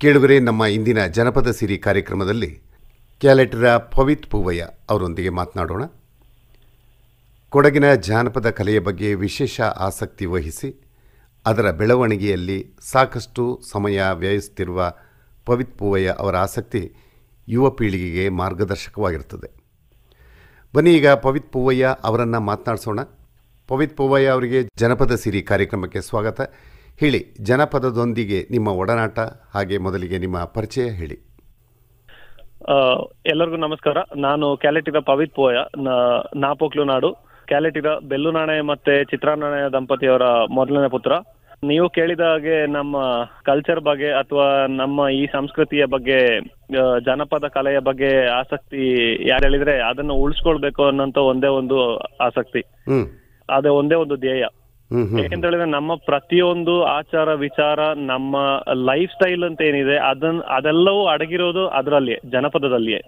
ಕೇಳುಗರೆ, ನಮ್ಮ ಇಂದಿನ ಜನಪದ ಸಿರಿ ಕಾರ್ಯಕ್ರಮದಲ್ಲಿ ಕ್ಯಾಲೆಟರ ಪವಿತ್ ಪೂವಯ್ಯ ಅವರೊಂದಿಗೆ ಮಾತನಾಡೋಣ. ಕೊಡಗಿನ ಜಾನಪದ ಕಲೆಯ ಬಗ್ಗೆ ವಿಶೇಷ ಆಸಕ್ತಿ ವಹಿಸಿ ಅದರ ಬೆಳವಣಿಗೆಯಲ್ಲಿ ಸಾಕಷ್ಟು ಸಮಯ ವ್ಯಯಿಸುತ್ತಿರುವ ಪವಿತ್ ಪೂವಯ್ಯ ಅವರ ಆಸಕ್ತಿ ಯುವ ಪೀಳಿಗೆಗೆ ಮಾರ್ಗದರ್ಶಕವಾಗಿರುತ್ತದೆ. ಬನ್ನಿ ಈಗ ಪವಿತ್ ಪೂವಯ್ಯ ಅವರನ್ನು ಮಾತನಾಡಿಸೋಣ. ಪವಿತ್ ಪೂವಯ್ಯ ಅವರಿಗೆ ಜನಪದ ಸಿರಿ ಕಾರ್ಯಕ್ರಮಕ್ಕೆ ಸ್ವಾಗತ. ಹೇಳಿ, ಜನಪದದೊಂದಿಗೆ ನಿಮ್ಮ ಒಡನಾಟ, ಹಾಗೆ ಮೊದಲಿಗೆ ನಿಮ್ಮ ಪರಿಚಯ ಹೇಳಿ. ಎಲ್ಲರಿಗೂ ನಮಸ್ಕಾರ. ನಾನು ಕ್ಯಾಲೆಟಿರ ಪವಿತ್ ಪೂವಯ್ಯ, ನಾಪೋಕ್ಲು ನಾಡು, ಕ್ಯಾಲೆಟಿರ ಬೆಲ್ಲು ನಾಣಯ ಮತ್ತೆ ಚಿತ್ರಾನಾಣಯ ದಂಪತಿಯವರ ಮೊದಲನೇ ಪುತ್ರ. ನೀವು ಕೇಳಿದ ಹಾಗೆ ನಮ್ಮ ಕಲ್ಚರ್ ಬಗ್ಗೆ ಅಥವಾ ನಮ್ಮ ಈ ಸಂಸ್ಕೃತಿಯ ಬಗ್ಗೆ, ಜನಪದ ಕಲೆಯ ಬಗ್ಗೆ ಆಸಕ್ತಿ ಯಾರು ಹೇಳಿದ್ರೆ ಅದನ್ನು ಉಳಿಸ್ಕೊಳ್ಬೇಕು ಅನ್ನೋಂಥ ಒಂದೇ ಒಂದು ಆಸಕ್ತಿ, ಅದೇ ಒಂದೇ ಒಂದು ಧ್ಯೇಯ. ಯಾಕೆಂತ ಹೇಳಿದ್ರೆ ನಮ್ಮ ಪ್ರತಿಯೊಂದು ಆಚಾರ ವಿಚಾರ, ನಮ್ಮ ಲೈಫ್ ಸ್ಟೈಲ್ ಅಂತ ಏನಿದೆ ಅದೆಲ್ಲವೂ ಅಡಗಿರೋದು ಅದರಲ್ಲಿಯೇ, ಜನಪದದಲ್ಲಿಯೇ.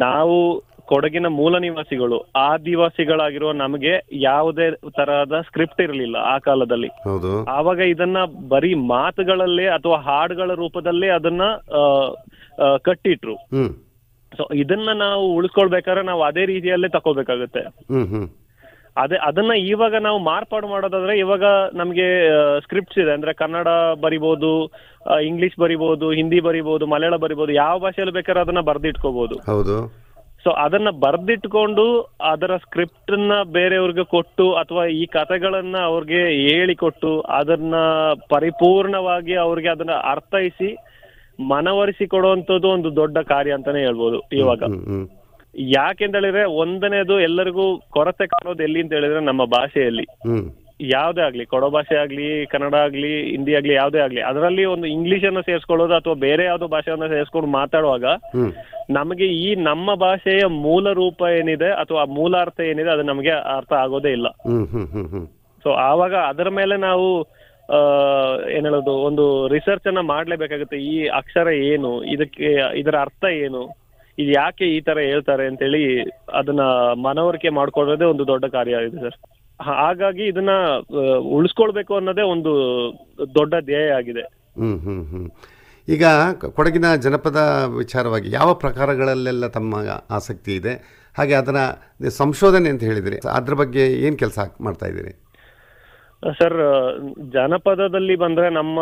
ನಾವು ಕೊಡಗಿನ ಮೂಲ ನಿವಾಸಿಗಳು, ಆದಿವಾಸಿಗಳಾಗಿರುವ ನಮಗೆ ಯಾವುದೇ ತರಹದ ಸ್ಕ್ರಿಪ್ಟ್ ಇರಲಿಲ್ಲ ಆ ಕಾಲದಲ್ಲಿ. ಆವಾಗ ಇದನ್ನ ಬರೀ ಮಾತುಗಳಲ್ಲೇ ಅಥವಾ ಹಾಡುಗಳ ರೂಪದಲ್ಲೇ ಅದನ್ನ ಕಟ್ಟಿಟ್ರು. ಸೊ ಇದನ್ನ ನಾವು ಉಳಿಸ್ಕೊಳ್ಬೇಕಾದ್ರೆ ನಾವು ಅದೇ ರೀತಿಯಲ್ಲೇ ತಕೋಬೇಕಾಗುತ್ತೆ. ಅದನ್ನ ಇವಾಗ ನಾವು ಮಾರ್ಪಾಡು ಮಾಡೋದಾದ್ರೆ, ಇವಾಗ ನಮ್ಗೆ ಸ್ಕ್ರಿಪ್ಟ್ಸ್ ಇದೆ. ಅಂದ್ರೆ ಕನ್ನಡ ಬರಿಬಹುದು, ಇಂಗ್ಲಿಷ್ ಬರಿಬಹುದು, ಹಿಂದಿ ಬರಿಬಹುದು, ಮಲಯಾಳ ಬರಿಬಹುದು, ಯಾವ ಭಾಷೆಯಲ್ಲಿ ಬೇಕಾದ್ರೆ ಅದನ್ನ ಬರ್ದಿಟ್ಕೋಬಹುದು. ಸೊ ಅದನ್ನ ಬರ್ದಿಟ್ಕೊಂಡು ಅದರ ಸ್ಕ್ರಿಪ್ಟ್ ನ ಬೇರೆಯವ್ರಿಗೆ ಕೊಟ್ಟು ಅಥವಾ ಈ ಕಥೆಗಳನ್ನ ಅವ್ರಿಗೆ ಹೇಳಿಕೊಟ್ಟು ಅದನ್ನ ಪರಿಪೂರ್ಣವಾಗಿ ಅವ್ರಿಗೆ ಅದನ್ನ ಅರ್ಥೈಸಿ ಮನವರಿಸಿ ಕೊಡುವಂಥದ್ದು ಒಂದು ದೊಡ್ಡ ಕಾರ್ಯ ಅಂತಾನೆ ಹೇಳ್ಬೋದು ಇವಾಗ. ಯಾಕೆಂತ ಹೇಳಿದ್ರೆ, ಒಂದನೇದು ಎಲ್ಲರಿಗೂ ಕೊರತೆ ಕಾಣೋದು ಎಲ್ಲಿ ಅಂತ ಹೇಳಿದ್ರೆ ನಮ್ಮ ಭಾಷೆಯಲ್ಲಿ. ಯಾವ್ದೇ ಆಗ್ಲಿ, ಕೊಡೋ ಭಾಷೆ ಆಗ್ಲಿ, ಕನ್ನಡ ಆಗ್ಲಿ, ಹಿಂದಿ ಆಗ್ಲಿ, ಯಾವ್ದೇ ಆಗ್ಲಿ, ಅದರಲ್ಲಿ ಒಂದು ಇಂಗ್ಲಿಷ್ ಅನ್ನ ಸೇರಿಸ್ಕೊಳ್ಳೋದು ಅಥವಾ ಬೇರೆ ಯಾವ್ದೋ ಭಾಷೆಯನ್ನ ಸೇರಿಸ್ಕೊಂಡು ಮಾತಾಡುವಾಗ ನಮಗೆ ಈ ನಮ್ಮ ಭಾಷೆಯ ಮೂಲ ರೂಪ ಏನಿದೆ ಅಥವಾ ಮೂಲ ಅರ್ಥ ಏನಿದೆ ಅದು ನಮಗೆ ಅರ್ಥ ಆಗೋದೇ ಇಲ್ಲ. ಸೊ ಆವಾಗ ಅದರ ಮೇಲೆ ನಾವು ಏನ್ ಹೇಳೋದು, ಒಂದು ರಿಸರ್ಚ್ ಅನ್ನ ಮಾಡ್ಲೇಬೇಕಾಗುತ್ತೆ. ಈ ಅಕ್ಷರ ಏನು, ಇದರ ಅರ್ಥ ಏನು, ಇದು ಯಾಕೆ ಈ ತರ ಹೇಳ್ತಾರೆ ಅಂತೇಳಿ ಅದನ್ನ ಮನವರಿಕೆ ಮಾಡ್ಕೊಳ್ಳೋದೇ ಒಂದು ದೊಡ್ಡ ಕಾರ್ಯ ಆಗಿದೆ ಸರ್. ಹಾಗಾಗಿ ಇದನ್ನ ಉಳಿಸ್ಕೊಳ್ಬೇಕು ಅನ್ನೋದೇ ಒಂದು ದೊಡ್ಡ ಧ್ಯೇಯ ಆಗಿದೆ. ಈಗ ಕೊಡಗಿನ ಜನಪದ ವಿಚಾರವಾಗಿ ಯಾವ ಪ್ರಕಾರಗಳಲ್ಲೆಲ್ಲ ತಮ್ಮ ಆಸಕ್ತಿ ಇದೆ, ಹಾಗೆ ಅದನ್ನ ಸಂಶೋಧನೆ ಅಂತ ಹೇಳಿದ್ರಿ, ಅದ್ರ ಬಗ್ಗೆ ಏನ್ ಕೆಲಸ ಮಾಡ್ತಾ ಇದ್ದೀರಿ ಸರ್? ಜನಪದದಲ್ಲಿ ಬಂದ್ರೆ ನಮ್ಮ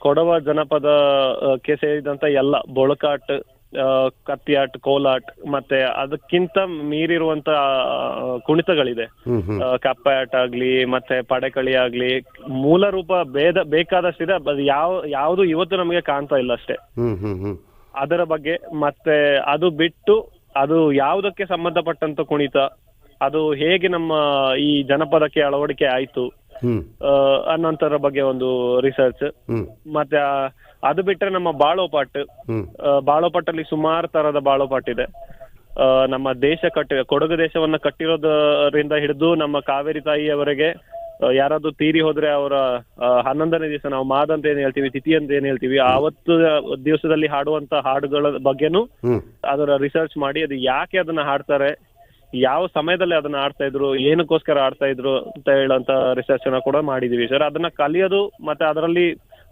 ಕೊಡವ ಜನಪದಕ್ಕೆ ಸೇರಿದಂತ ಎಲ್ಲ ಬೊಳಕಾಟ್, ಕತ್ತಿಯಾಟ್, ಕೋಲಾಟ್, ಮತ್ತೆ ಅದಕ್ಕಿಂತ ಮೀರಿರುವಂತ ಕುಣಿತಗಳಿದೆ. ಕಪ್ಪಾಟ ಆಗ್ಲಿ ಮತ್ತೆ ಪಡೆಕಳಿ ಆಗ್ಲಿ, ಮೂಲ ರೂಪ ಬೇಕಾದಷ್ಟಿದೆ. ಅದು ಯಾವುದು ಇವತ್ತು ನಮಗೆ ಕಾಣ್ತಾ ಇಲ್ಲ ಅಷ್ಟೇ. ಅದರ ಬಗ್ಗೆ ಮತ್ತೆ ಅದು ಬಿಟ್ಟು ಅದು ಯಾವುದಕ್ಕೆ ಸಂಬಂಧಪಟ್ಟಂತ ಕುಣಿತ, ಅದು ಹೇಗೆ ನಮ್ಮ ಈ ಜನಪದಕ್ಕೆ ಅಳವಡಿಕೆ ಆಯ್ತು ಅನ್ನೋಂತರ ಬಗ್ಗೆ ಒಂದು ರಿಸರ್ಚ್. ಮತ್ತೆ ಅದು ಬಿಟ್ರೆ ನಮ್ಮ ಬಾಳೋಪಾಟಲ್ಲಿ ಸುಮಾರು ತರದ ಬಾಳೋಪಾಟ್ ಇದೆ. ನಮ್ಮ ದೇಶ ಕೊಡಗು ದೇಶವನ್ನ ಕಟ್ಟಿರೋದ್ರಿಂದ ಹಿಡಿದು ನಮ್ಮ ಕಾವೇರಿ ತಾಯಿಯವರೆಗೆ ಯಾರಾದ್ರೂ ತೀರಿ ಹೋದ್ರೆ ಅವರ 11ನೇ ದಿವಸ ನಾವು ಮಾದ ಅಂತ ಏನ್ ಹೇಳ್ತೀವಿ, ತಿಥಿ ಅಂತ ಏನ್ ಹೇಳ್ತೀವಿ, ಆವತ್ತು ದಿವಸದಲ್ಲಿ ಹಾಡುವಂತ ಹಾಡುಗಳ ಬಗ್ಗೆನೂ ಅದರ ರಿಸರ್ಚ್ ಮಾಡಿ ಅದು ಯಾಕೆ ಅದನ್ನ ಹಾಡ್ತಾರೆ, ಯಾವ ಸಮಯದಲ್ಲಿ ಅದನ್ನ ಆಡ್ತಾ ಇದ್ರು, ಏನಕ್ಕೋಸ್ಕರ ಆಡ್ತಾ ಇದ್ರು ಅಂತ ಹೇಳೋಂತ ರಿಸರ್ಚ್ ಅನ್ನ ಕೂಡ ಮಾಡಿದೀವಿ ಸರ್. ಅದನ್ನ ಕಲಿಯೋದು ಮತ್ತೆ ಅದರಲ್ಲಿ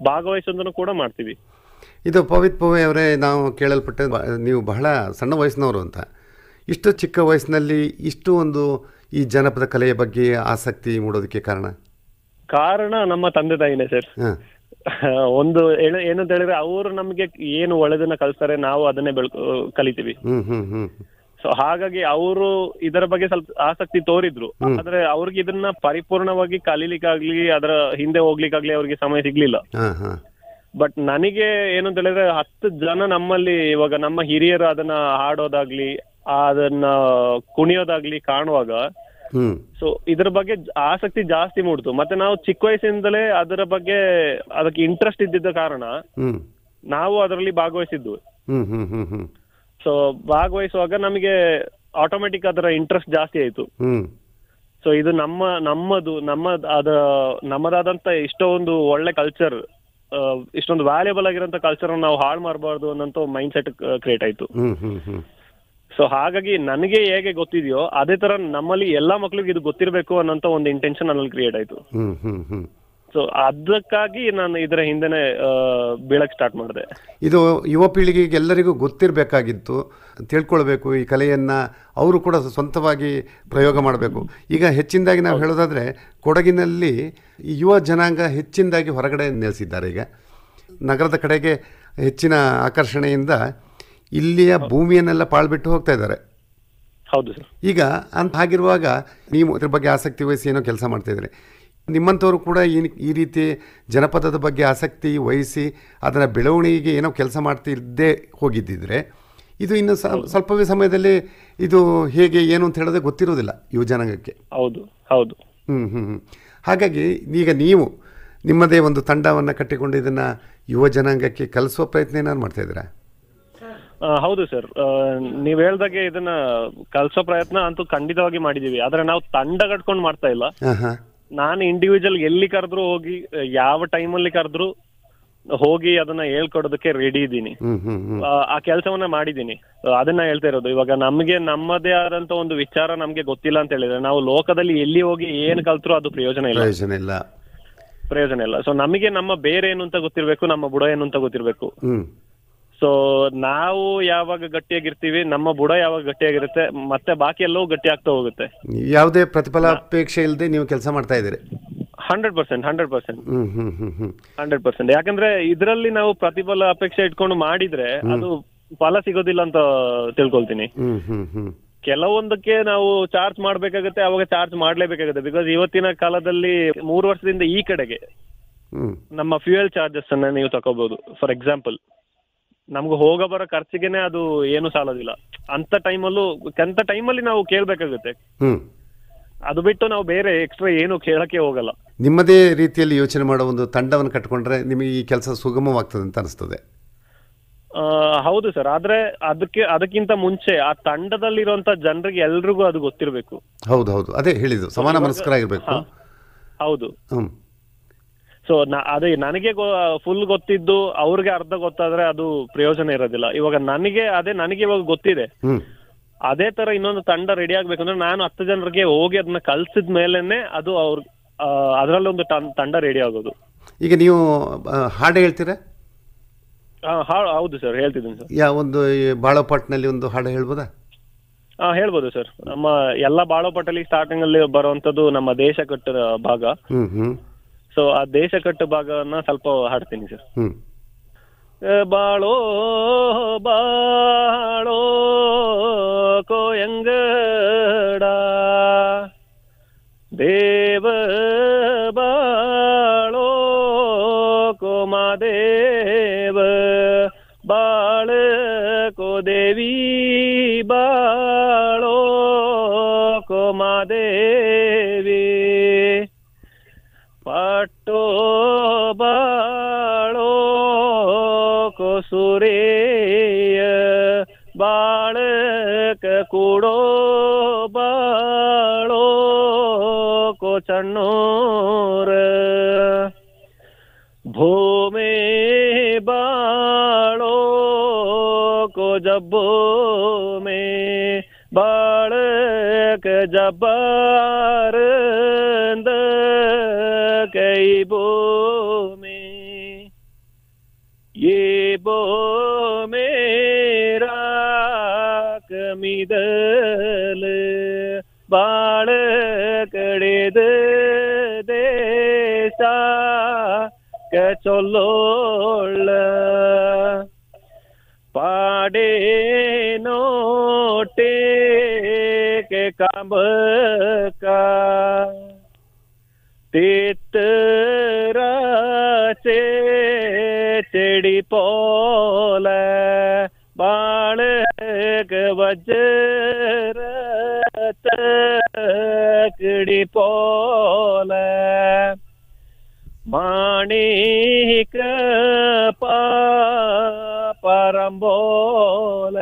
ಭಾಗವಹಿಸೋದನ್ನು ಕೂಡ ಮಾಡ್ತೀವಿ. ಇದು ಪವಿತ್ ಪೂವಯ್ಯ ಅವರೇ, ನಾವು ಕೇಳಲ್ಪಟ್ಟೆ ನೀವು ಬಹಳ ಸಣ್ಣ ವಯಸ್ಸಿನವರು ಅಂತ. ಇಷ್ಟು ಚಿಕ್ಕ ವಯಸ್ಸಿನಲ್ಲಿ ಇಷ್ಟು ಒಂದು ಈ ಜನಪದ ಕಲೆಯ ಬಗ್ಗೆ ಆಸಕ್ತಿ ಮೂಡೋದಕ್ಕೆ ಕಾರಣ ನಮ್ಮ ತಂದೆ ತಾಯಿನೇ ಸರ್. ಒಂದು ಏನಂತ ಹೇಳಿದ್ರೆ, ಅವರು ನಮ್ಗೆ ಏನು ಒಳ್ಳೆದನ್ನ ಕಲಿಸ್ತಾರೆ, ನಾವು ಅದನ್ನೇ ಕಲಿತೀವಿ. ಸೊ ಹಾಗಾಗಿ ಅವರು ಇದರ ಬಗ್ಗೆ ಸ್ವಲ್ಪ ಆಸಕ್ತಿ ತೋರಿದ್ರು. ಆದ್ರೆ ಅವ್ರಿಗೆ ಇದನ್ನ ಪರಿಪೂರ್ಣವಾಗಿ ಕಲೀಲಿಕ್ಕಾಗ್ಲಿ ಅದರ ಹಿಂದೆ ಹೋಗ್ಲಿಕ್ಕಾಗ್ಲಿ ಅವ್ರಿಗೆ ಸಮಯ ಸಿಗ್ಲಿಲ್ಲ. ಬಟ್ ನನಗೆ ಏನು ಅಂತ ಹೇಳಿದ್ರೆ, 10 ಜನ ನಮ್ಮಲ್ಲಿ ಇವಾಗ ನಮ್ಮ ಹಿರಿಯರು ಅದನ್ನ ಹಾಡೋದಾಗ್ಲಿ ಅದನ್ನ ಕುಣಿಯೋದಾಗ್ಲಿ ಕಾಣುವಾಗ ಸೊ ಇದ್ರ ಬಗ್ಗೆ ಆಸಕ್ತಿ ಜಾಸ್ತಿ ಮೂಡ್ತು. ಮತ್ತೆ ನಾವು ಚಿಕ್ಕ ವಯಸ್ಸಿಂದಲೇ ಅದರ ಬಗ್ಗೆ ಅದಕ್ಕೆ ಇಂಟ್ರೆಸ್ಟ್ ಇದ್ದಿದ್ದ ಕಾರಣ ನಾವು ಅದರಲ್ಲಿ ಭಾಗವಹಿಸಿದ್ವು. ಸೊ ಭಾಗವಹಿಸುವಾಗ ನಮಗೆ ಆಟೋಮೆಟಿಕ್ ಅದರ ಇಂಟ್ರೆಸ್ಟ್ ಜಾಸ್ತಿ ಆಯ್ತು. ಸೊ ಇದು ನಮ್ಮದಾದಂತ ಇಷ್ಟೊಂದು ಒಳ್ಳೆ ಕಲ್ಚರ್, ಇಷ್ಟೊಂದು ವ್ಯಾಲ್ಯೂಬಲ್ ಆಗಿರೋಂಥ ಕಲ್ಚರ್ ನಾವು ಹಾಳು ಮಾಡಬಾರ್ದು ಅನ್ನೋಂಥ ಮೈಂಡ್ ಸೆಟ್ ಕ್ರಿಯೇಟ್ ಆಯ್ತು. ಸೊ ಹಾಗಾಗಿ ನನಗೆ ಹೇಗೆ ಗೊತ್ತಿದೆಯೋ ಅದೇ ತರ ನಮ್ಮಲ್ಲಿ ಎಲ್ಲಾ ಮಕ್ಳಿಗೆ ಇದು ಗೊತ್ತಿರಬೇಕು ಅನ್ನೋಂಥ ಒಂದು ಇಂಟೆನ್ಷನ್ ಅಲ್ಲಿ ಕ್ರಿಯೇಟ್ ಆಯ್ತು. ಸೊ ಅದಕ್ಕಾಗಿ ನಾನು ಇದರ ಹಿಂದೆನೆ ಬೀಳಕ್ ಸ್ಟಾರ್ಟ್ ಮಾಡಿದೆ. ಇದು ಯುವ ಪೀಳಿಗೆಗೆ ಎಲ್ಲರಿಗೂ ಗೊತ್ತಿರಬೇಕಾಗಿತ್ತು, ತಿಳ್ಕೊಳ್ಬೇಕು ಈ ಕಲೆಯನ್ನು, ಅವರು ಕೂಡ ಸ್ವಂತವಾಗಿ ಪ್ರಯೋಗ ಮಾಡಬೇಕು. ಈಗ ಹೆಚ್ಚಿನದಾಗಿ ನಾವು ಹೇಳೋದಾದರೆ ಕೊಡಗಿನಲ್ಲಿ ಯುವ ಜನಾಂಗ ಹೆಚ್ಚಿನದಾಗಿ ಹೊರಗಡೆ ನೆಲೆಸಿದ್ದಾರೆ. ಈಗ ನಗರದ ಕಡೆಗೆ ಹೆಚ್ಚಿನ ಆಕರ್ಷಣೆಯಿಂದ ಇಲ್ಲಿಯ ಭೂಮಿಯನ್ನೆಲ್ಲ ಪಾಳ್ಬಿಟ್ಟು ಹೋಗ್ತಾ ಇದ್ದಾರೆ. ಹೌದು ಸರ್. ಈಗ ಅಂತ ಹಾಗಿರುವಾಗ ನೀವು ಅದ್ರ ಬಗ್ಗೆ ಆಸಕ್ತಿ ವಹಿಸಿ ಏನೋ ಕೆಲಸ ಮಾಡ್ತಾಯಿದ್ರಿ. ನಿಮ್ಮಂಥವ್ರು ಕೂಡ ಈ ರೀತಿ ಜನಪದದ ಬಗ್ಗೆ ಆಸಕ್ತಿ ವಹಿಸಿ ಅದರ ಬೆಳವಣಿಗೆಗೆ ಏನೋ ಕೆಲಸ ಮಾಡ್ತಿದ್ದೇ ಹೋಗಿದ್ದಿದ್ರೆ ಇದು ಇನ್ನು ಸ್ವಲ್ಪವೇ ಸಮಯದಲ್ಲಿ ಇದು ಹೇಗೆ ಏನು ಅಂತ ಹೇಳೋದೇ ಗೊತ್ತಿರೋದಿಲ್ಲ ಯುವ ಜನಾಂಗಕ್ಕೆ. ಹೌದು ಹೌದು. ಹಾಗಾಗಿ ಈಗ ನೀವು ನಿಮ್ಮದೇ ಒಂದು ತಂಡವನ್ನು ಕಟ್ಟಿಕೊಂಡು ಇದನ್ನು ಯುವ ಜನಾಂಗಕ್ಕೆ ಕಲಿಸುವ ಪ್ರಯತ್ನ ಏನಾದ್ರು ಮಾಡ್ತಾಯಿದ್ದೀರಾ? ಹೌದು ಸರ್, ನೀವ್ ಹೇಳ್ದಾಗೆ ಇದನ್ನ ಕಲ್ಸೋ ಪ್ರಯತ್ನ ಅಂತೂ ಖಂಡಿತವಾಗಿ ಮಾಡಿದೀವಿ. ಆದ್ರೆ ನಾವು ತಂಡ ಕಟ್ಕೊಂಡು ಮಾಡ್ತಾ ಇಲ್ಲ. ನಾನು ಇಂಡಿವಿಜುವಲ್ ಎಲ್ಲಿ ಕರೆದ್ರು ಹೋಗಿ, ಯಾವ ಟೈಮಲ್ಲಿ ಕರೆದ್ರು ಹೋಗಿ ಅದನ್ನ ಹೇಳ್ಕೊಡೋದಕ್ಕೆ ರೆಡಿ ಇದ್ದೀನಿ. ಆ ಕೆಲಸವನ್ನ ಮಾಡಿದೀನಿ. ಅದನ್ನ ಹೇಳ್ತಾ ಇರೋದು. ಇವಾಗ ನಮ್ಗೆ ನಮ್ಮದೇ ಆದಂತ ಒಂದು ವಿಚಾರ ನಮ್ಗೆ ಗೊತ್ತಿಲ್ಲ ಅಂತ ಹೇಳಿದ್ರೆ ನಾವು ಲೋಕದಲ್ಲಿ ಎಲ್ಲಿ ಹೋಗಿ ಏನ್ ಕಲ್ತ್ರು ಅದು ಪ್ರಯೋಜನ ಇಲ್ಲ. ಸೊ ನಮಗೆ ನಮ್ಮ ಬೇರೆ ಏನು ಅಂತ ಗೊತ್ತಿರ್ಬೇಕು, ನಮ್ಮ ಬುಡ ಏನು ಅಂತ ಗೊತ್ತಿರ್ಬೇಕು. ಸೊ ನಾವು ಯಾವಾಗ ಗಟ್ಟಿಯಾಗಿರ್ತೀವಿ, ನಮ್ಮ ಬುಡ ಯಾವಾಗ ಗಟ್ಟಿಯಾಗಿರುತ್ತೆ, ಮತ್ತೆ ಬಾಕಿ ಎಲ್ಲವೂ ಗಟ್ಟಿ ಆಗ್ತಾ ಹೋಗುತ್ತೆ. ಯಾವುದೇ ಪ್ರತಿಫಲಾಪೇಕ್ಷೆ ಇಲ್ಲದೆ ನೀವು ಕೆಲಸ ಮಾಡ್ತಾ ಇದ್ದೀರಿ. 100%. ಯಾಕಂದ್ರೆ ಇದರಲ್ಲಿ ನಾವು ಪ್ರತಿಫಲ ಅಪೇಕ್ಷೆ ಇಟ್ಕೊಂಡು ಮಾಡಿದ್ರೆ ಅದು ಫಲ ಸಿಗೋದಿಲ್ಲ ಅಂತ ತಿಳ್ಕೊಳ್ತೀನಿ. ಕೆಲವೊಂದಕ್ಕೆ ನಾವು ಚಾರ್ಜ್ ಮಾಡ್ಬೇಕಾಗತ್ತೆ, ಅವಾಗ ಚಾರ್ಜ್ ಮಾಡ್ಲೇಬೇಕಾಗುತ್ತೆ. ಬಿಕಾಸ್ ಇವತ್ತಿನ ಕಾಲದಲ್ಲಿ 3 ವರ್ಷದಿಂದ ಈ ಕಡೆಗೆ ನಮ್ಮ ಫ್ಯೂಯಲ್ ಚಾರ್ಜಸ್ ಅನ್ನ ನೀವು ತಗೋಬಹುದು. ಫಾರ್ ಎಕ್ಸಾಂಪಲ್, ನಮ್ಗೆ ಹೋಗ ಬರೋ ಖರ್ಚಿಗೆನೆ ಅದು ಏನು ಸಾಲೋದಿಲ್ಲ. ಅಂತ ಟೈಮಲ್ಲಿ ನಾವು ಕೇಳ್ಬೇಕಾಗುತ್ತೆ. ಅದು ಬಿಟ್ಟು ನಾವು ಬೇರೆ ಎಕ್ಸ್ಟ್ರಾ ಏನು ಕೇಳಕ್ಕೆ ಹೋಗಲ್ಲ. ನಿಮ್ಮದೇ ರೀತಿಯಲ್ಲಿ ಯೋಚನೆ ಮಾಡೋ ಒಂದು ತಂಡವನ್ನು ಕಟ್ಕೊಂಡ್ರೆ ನಿಮಗೆ ಈ ಕೆಲಸ ಸುಗಮವಾಗ್ತದೆ ಅಂತ ಅನಿಸ್ತದೆ. ಹೌದು ಸರ್. ಆದ್ರೆ ಅದಕ್ಕಿಂತ ಮುಂಚೆ ಆ ತಂಡದಲ್ಲಿರುವಂತ ಜನರಿಗೆ ಎಲ್ರಿಗೂ ಅದು ಗೊತ್ತಿರಬೇಕು. ಹೌದು, ಅದೇ ಹೇಳಿದ್ದು, ಸಮಾನ ಮನಸ್ಕರಾಗಿರ್ಬೇಕು. ಹೌದು. ಸೊ ಅದೇ ನನಗೆ ಫುಲ್ ಗೊತ್ತಿದ್ದು ಅವ್ರಿಗೆ ಅರ್ಧ ಗೊತ್ತಾದ್ರೆ ಅದು ಪ್ರಯೋಜನ ಇರೋದಿಲ್ಲ. ಇವಾಗ ನನಗೆ ಇವಾಗ ಗೊತ್ತಿದೆ. ಅದೇ ತರ ಇನ್ನೊಂದು ತಂಡ ರೆಡಿ ಆಗ್ಬೇಕಂದ್ರೆ ನಾನು 10 ಜನರಿಗೆ ಹೋಗಿ ಅದನ್ನ ಕಲ್ಸಿದ ಮೇಲೆನೆ ಅದು ಅದರಲ್ಲಿ ಒಂದು ತಂಡ ರೆಡಿ ಆಗೋದು. ಈಗ ನೀವು ಹಾಡು ಹೇಳ್ತೀರಾ? ಹೌದು ಸರ್, ಹೇಳ್ತಿದ್ದೀನಿ ಸರ್. ಒಂದು ಬಾಳೋಪಾಟ್ನಲ್ಲಿ ಒಂದು ಹಾಡು ಹೇಳ್ಬೋದಾ? ಹೇಳ್ಬೋದು ಸರ್. ನಮ್ಮ ಎಲ್ಲ ಬಾಳೋಪಾಟಲ್ಲಿ ಸ್ಟಾರ್ಟಿಂಗ್ ಅಲ್ಲಿ ಬರುವಂತದ್ದು ನಮ್ಮ ದೇಶ ಕಟ್ಟದ ಭಾಗ. ಸೊ ಆ ದೇಶ ಕಟ್ಟು ಭಾಗವನ್ನ ಸ್ವಲ್ಪ ಹಾಡ್ತೀನಿ ಸರ್. ಬಾಳೋ ಬಾಳೋ ಕೋಯಂಗಡ ದೇವ ಬಾಳೋ ಕೋಮಾದೇವ ಬಾಳ ಕೋ ದೇವಿ ಬಾಳೋ ಕೋಮಾದೇವಿ ಪಾಟೋ ಬಾಳೋ ಕೋ ಸೂರೇಯ ಬಾಳಕ ಕೂಡೋ ಬಾಳೋ ಕೋ ಚಣ್ಣೋರ ಭೂಮಿ ಬಾಳೋ ಕೋ ಜಬ್ಬೋ ಮೇ ಬಾಳಕ ಜಬ್ಬಾರ ಕೈ ಬೋ ಮೇ ये बो मेरा कमिदल बाळ कडेद देशा कचोलोळ पाडे नोटे के कांबका तेतराचे चेडी पोल बाळक वज्रत कडी पोल माणिक परंबोल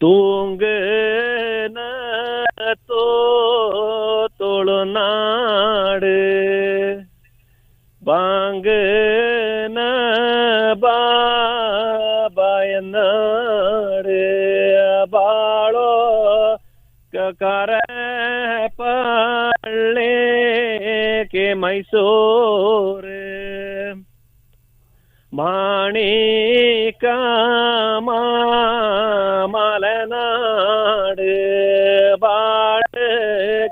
तुंग न तो ತುಳುನಾಡ ಬಾಂಗನ ಬಾಯನಾಡ ಬಾಳೋ ಕರ ಪಳ್ಳೆ ಕೆ ಮೈಸೂರು ಮಾಣಿಕ ಮಲೆನಾಡು ಬಾಳ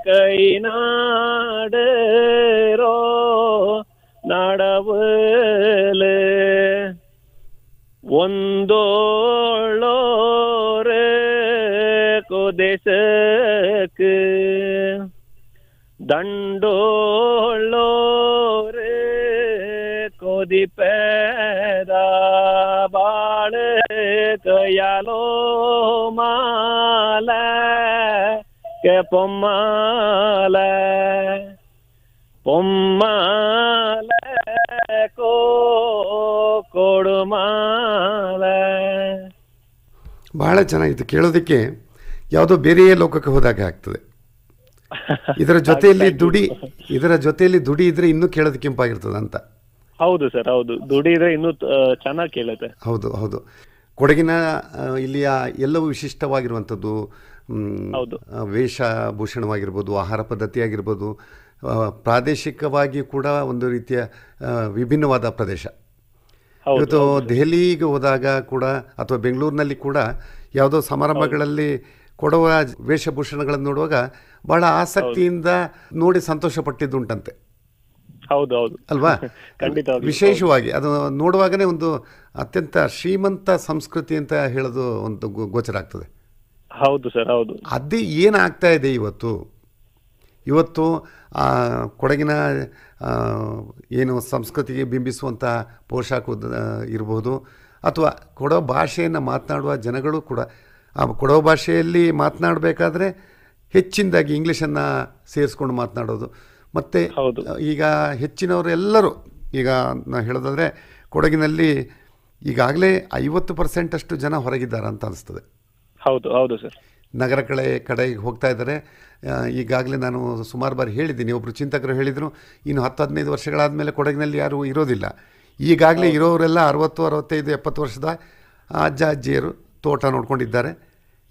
ಕೈನಾಡು ರೋ നടവല് ಒಂದೋಳೋರೆ ಕೊದೇಶಕ್ಕೆ ದಂಡೋಳೋರೆ ಕೊದಿಪೇದ ಬಾಳ ಕಯಾಲೋ ಮಾಲ ಕೆ ಪೊಮ್ಮಾಲ ಪೊಮ್ಮಾಲ ಕೊಡುಮಾಲ. ಬಹಳ ಚೆನ್ನಾಗಿತ್ತು ಕೇಳೋದಕ್ಕೆ, ಯಾವುದೋ ಬೇರೆಯೇ ಲೋಕಕ್ಕೆ ಹೋದಾಗೆ ಆಗ್ತದೆ. ಇದರ ಜೊತೆಯಲ್ಲಿ ದುಡಿ ಇದ್ರೆ ಇನ್ನೂ ಕೇಳೋದಕ್ಕೆ ಕೆಂಪಾಗಿರ್ತದೆ ಅಂತ. ಹೌದು ಸರ್, ಹೌದು, ದುಡಿ ಇದ್ರೆ ಇನ್ನೂ ಚೆನ್ನಾಗಿ ಕೇಳುತ್ತೆ. ಹೌದು ಹೌದು. ಕೊಡಗಿನ ಇಲ್ಲಿಯ ಎಲ್ಲವೂ ವಿಶಿಷ್ಟವಾಗಿರುವಂಥದ್ದು, ವೇಷಭೂಷಣವಾಗಿರ್ಬೋದು, ಆಹಾರ ಪದ್ಧತಿ ಆಗಿರ್ಬೋದು, ಪ್ರಾದೇಶಿಕವಾಗಿ ಕೂಡ ಒಂದು ರೀತಿಯ ವಿಭಿನ್ನವಾದ ಪ್ರದೇಶ. ಇವತ್ತು ದೆಹಲಿಗೆ ಹೋದಾಗ ಕೂಡ ಅಥವಾ ಬೆಂಗಳೂರಿನಲ್ಲಿ ಕೂಡ ಯಾವುದೋ ಸಮಾರಂಭಗಳಲ್ಲಿ ಕೊಡುವ ವೇಷಭೂಷಣಗಳನ್ನು ನೋಡುವಾಗ ಬಹಳ ಆಸಕ್ತಿಯಿಂದ ನೋಡಿ ಸಂತೋಷ ಪಟ್ಟಿದ್ದುಂಟಂತೆ. ಹೌದು ಹೌದು ಅಲ್ವಾ? ಖಂಡಿತ. ವಿಶೇಷವಾಗಿ ಅದು ನೋಡುವಾಗನೇ ಒಂದು ಅತ್ಯಂತ ಶ್ರೀಮಂತ ಸಂಸ್ಕೃತಿ ಅಂತ ಹೇಳೋದು ಒಂದು ಗೋಚರ ಆಗ್ತದೆ. ಹೌದು ಸರ್, ಹೌದು. ಅದೇ ಏನಾಗ್ತಾ ಇದೆ ಇವತ್ತು ಕೊಡಗಿನ ಏನು ಸಂಸ್ಕೃತಿಗೆ ಬಿಂಬಿಸುವಂಥ ಪೋಷಾಕು ಇರ್ಬೋದು, ಅಥವಾ ಕೊಡೋ ಭಾಷೆಯನ್ನು ಮಾತನಾಡುವ ಜನಗಳು ಕೂಡ ಆ ಕೊಡೋ ಭಾಷೆಯಲ್ಲಿ ಮಾತನಾಡಬೇಕಾದ್ರೆ ಹೆಚ್ಚಿನದಾಗಿ ಇಂಗ್ಲೀಷನ್ನು ಸೇರಿಸ್ಕೊಂಡು ಮಾತನಾಡೋದು. ಮತ್ತು ಈಗ ಹೆಚ್ಚಿನವರೆಲ್ಲರೂ ಈಗ ನಾನು ಹೇಳೋದಾದರೆ ಕೊಡಗಿನಲ್ಲಿ ಈಗಾಗಲೇ 50% ಅಷ್ಟು ಜನ ಹೊರಗಿದ್ದಾರೆ ಅಂತ ಅನಿಸ್ತದೆ. ಹೌದು ಹೌದು ಸರ್. ನಗರ ಕಡೆಗೆ ಹೋಗ್ತಾ ಇದ್ದಾರೆ. ಈಗಾಗಲೇ ನಾನು ಸುಮಾರು ಬಾರಿ ಹೇಳಿದ್ದೀನಿ, ಒಬ್ಬರು ಚಿಂತಕರು ಹೇಳಿದರು, ಇನ್ನು 10-15 ವರ್ಷಗಳಾದ ಮೇಲೆ ಕೊಡಗಿನಲ್ಲಿ ಯಾರೂ ಇರೋದಿಲ್ಲ. ಈಗಾಗಲೇ ಇರೋರೆಲ್ಲ 60, 65, 70 ವರ್ಷದ ಅಜ್ಜ ಅಜ್ಜಿಯರು ತೋಟ ನೋಡ್ಕೊಂಡಿದ್ದಾರೆ.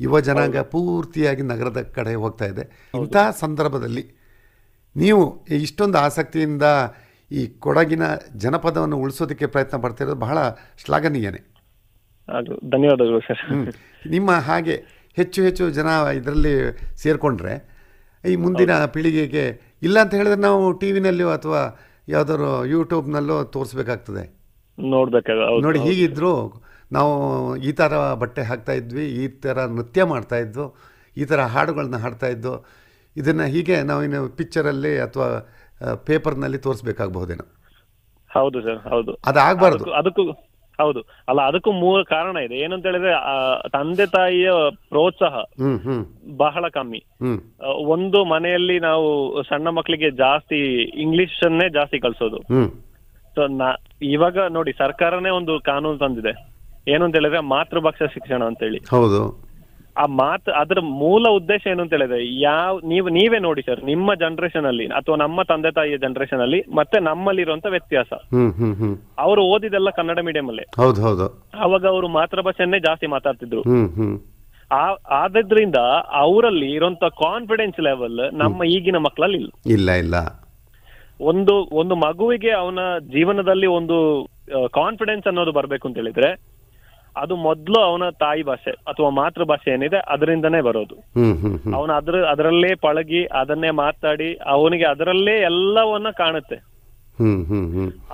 ಯುವ ಜನಾಂಗ ಪೂರ್ತಿಯಾಗಿ ನಗರದ ಕಡೆ ಹೋಗ್ತಾ ಇದೆ. ಇಂಥ ಸಂದರ್ಭದಲ್ಲಿ ನೀವು ಇಷ್ಟೊಂದು ಆಸಕ್ತಿಯಿಂದ ಈ ಕೊಡಗಿನ ಜನಪದವನ್ನು ಉಳಿಸೋದಕ್ಕೆ ಪ್ರಯತ್ನ ಪಡ್ತಿರೋದು ಬಹಳ ಶ್ಲಾಘನೀಯನೇ. ಧನ್ಯವಾದಗಳು ಸರ್. ನಿಮ್ಮ ಹಾಗೆ ಹೆಚ್ಚು ಜನ ಇದರಲ್ಲಿ ಸೇರಿಕೊಂಡ್ರೆ ಈ ಮುಂದಿನ ಪೀಳಿಗೆಗೆ, ಇಲ್ಲ ಅಂತ ಹೇಳಿದ್ರೆ ನಾವು ಟಿ ವಿನಲ್ಲೋ ಅಥವಾ ಯಾವುದಾದ್ರು ಯೂಟ್ಯೂಬ್ನಲ್ಲೋ ತೋರಿಸ್ಬೇಕಾಗ್ತದೆ. ನೋಡಿ, ಹೀಗಿದ್ರು ನಾವು ಈ ಥರ ಬಟ್ಟೆ ಹಾಕ್ತಾ ಇದ್ವಿ, ಈ ಥರ ನೃತ್ಯ ಮಾಡ್ತಾ ಇದ್ವು, ಈ ಥರ ಹಾಡುಗಳನ್ನ ಹಾಡ್ತಾ ಇದ್ದು, ಇದನ್ನು ಹೀಗೆ ನಾವು ಇನ್ನು ಪಿಕ್ಚರಲ್ಲಿ ಅಥವಾ ಪೇಪರ್ನಲ್ಲಿ ತೋರಿಸ್ಬೇಕಾಗಬಹುದೇನೋ. ಹೌದು ಸರ್, ಹೌದು. ಅದಾಗಬಾರ್ದು. ಅದಕ್ಕೂ ಮೂಲ ಕಾರಣ ಇದೆ. ಏನಂತ ಹೇಳಿದ್ರೆ ತಂದೆ ತಾಯಿಯ ಪ್ರೋತ್ಸಾಹ ಬಹಳ ಕಮ್ಮಿ. ಒಂದು ಮನೆಯಲ್ಲಿ ನಾವು ಸಣ್ಣ ಮಕ್ಕಳಿಗೆ ಜಾಸ್ತಿ ಇಂಗ್ಲಿಷ್ ಅನ್ನೇ ಜಾಸ್ತಿ ಕಲ್ಸೋದು. ಸೊ ಇವಾಗ ನೋಡಿ, ಸರ್ಕಾರನೇ ಒಂದು ಕಾನೂನು ತಂದಿದೆ, ಏನು ಅಂತ ಹೇಳಿದ್ರೆ ಮಾತೃಭಾಷಾ ಶಿಕ್ಷಣ ಅಂತ ಹೇಳಿ. ಹೌದು. ಅದರ ಮೂಲ ಉದ್ದೇಶ ಏನು ಅಂತ ಹೇಳಿದ್ರೆ, ನೀವೇ ನೋಡಿ ಸರ್, ನಿಮ್ಮ ಜನರೇಷನ್ ಅಲ್ಲಿ ಅಥವಾ ನಮ್ಮ ತಂದೆ ತಾಯಿಯ ಜನರೇಷನ್ ಅಲ್ಲಿ ಮತ್ತೆ ನಮ್ಮಲ್ಲಿರುವಂತ ವ್ಯತ್ಯಾಸ. ಅವರು ಓದಿದೆಲ್ಲ ಕನ್ನಡ ಮೀಡಿಯಂ ಅಲ್ಲೇ. ಅವಾಗ ಅವರು ಮಾತೃಭಾಷೆಯನ್ನೇ ಜಾಸ್ತಿ ಮಾತಾಡ್ತಿದ್ರು. ಆದ್ರಿಂದ ಅವರಲ್ಲಿ ಇರುವಂತ ಕಾನ್ಫಿಡೆನ್ಸ್ ಲೆವೆಲ್ ನಮ್ಮ ಈಗಿನ ಮಕ್ಕಳಲ್ಲಿ ಇಲ್ಲ. ಒಂದು ಮಗುವಿಗೆ ಅವನ ಜೀವನದಲ್ಲಿ ಒಂದು ಕಾನ್ಫಿಡೆನ್ಸ್ ಅನ್ನೋದು ಬರ್ಬೇಕು ಅಂತ ಹೇಳಿದ್ರೆ ಅದು ಮೊದಲು ಅವನ ತಾಯಿ ಭಾಷೆ ಅಥವಾ ಮಾತೃಭಾಷೆ ಏನಿದೆ ಅದರಿಂದನೇ ಬರೋದು. ಅವನ ಅದರಲ್ಲೇ ಪಳಗಿ ಅದನ್ನೇ ಮಾತಾಡಿ ಅವನಿಗೆ ಅದರಲ್ಲೇ ಎಲ್ಲವನ್ನ ಕಾಣುತ್ತೆ.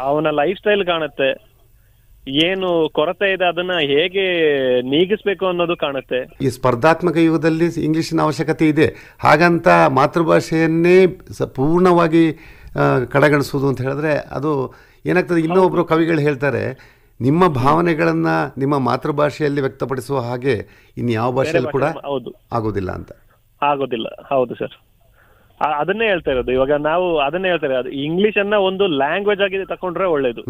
ಅವನ ಲೈಫ್ ಸ್ಟೈಲ್ ಕಾಣುತ್ತೆ, ಏನು ಕೊರತೆ ಇದೆ ಅದನ್ನ ಹೇಗೆ ನೀಗಿಸ್ಬೇಕು ಅನ್ನೋದು ಕಾಣುತ್ತೆ. ಈ ಸ್ಪರ್ಧಾತ್ಮಕ ಯುಗದಲ್ಲಿ ಇಂಗ್ಲಿಷಿನ ಅವಶ್ಯಕತೆ ಇದೆ, ಹಾಗಂತ ಮಾತೃಭಾಷೆಯನ್ನೇ ಪೂರ್ಣವಾಗಿ ಕಡೆಗಣಿಸೋದು ಅಂತ ಹೇಳಿದ್ರೆ ಅದು ಏನಾಗ್ತದೆ. ಇನ್ನೊಬ್ರು ಕವಿಗಳು ಹೇಳ್ತಾರೆ, ನಿಮ್ಮ ಭಾವನೆಗಳನ್ನ ನಿಮ್ಮ ಮಾತೃಭಾಷೆಯಲ್ಲಿ ವ್ಯಕ್ತಪಡಿಸುವ ಹಾಗೆ ಇನ್ನು ಯಾವ ಭಾಷೆಯಲ್ಲಿ ಕೂಡ ಆಗೋದಿಲ್ಲ ಅಂತ. ಆಗೋದಿಲ್ಲ. ಹೌದು ಸರ್, ಅದನ್ನೇ ಹೇಳ್ತಾ ಇರೋದು. ಇವಾಗ ನಾವು ಅದನ್ನೇ ಹೇಳ್ತಾ ಇರೋದು, ಇಂಗ್ಲಿಷ್ ಅನ್ನ ಒಂದು ಲ್ಯಾಂಗ್ವೇಜ್ ಆಗಿ ತಕೊಂಡ್ರೆ ಒಳ್ಳೇದು.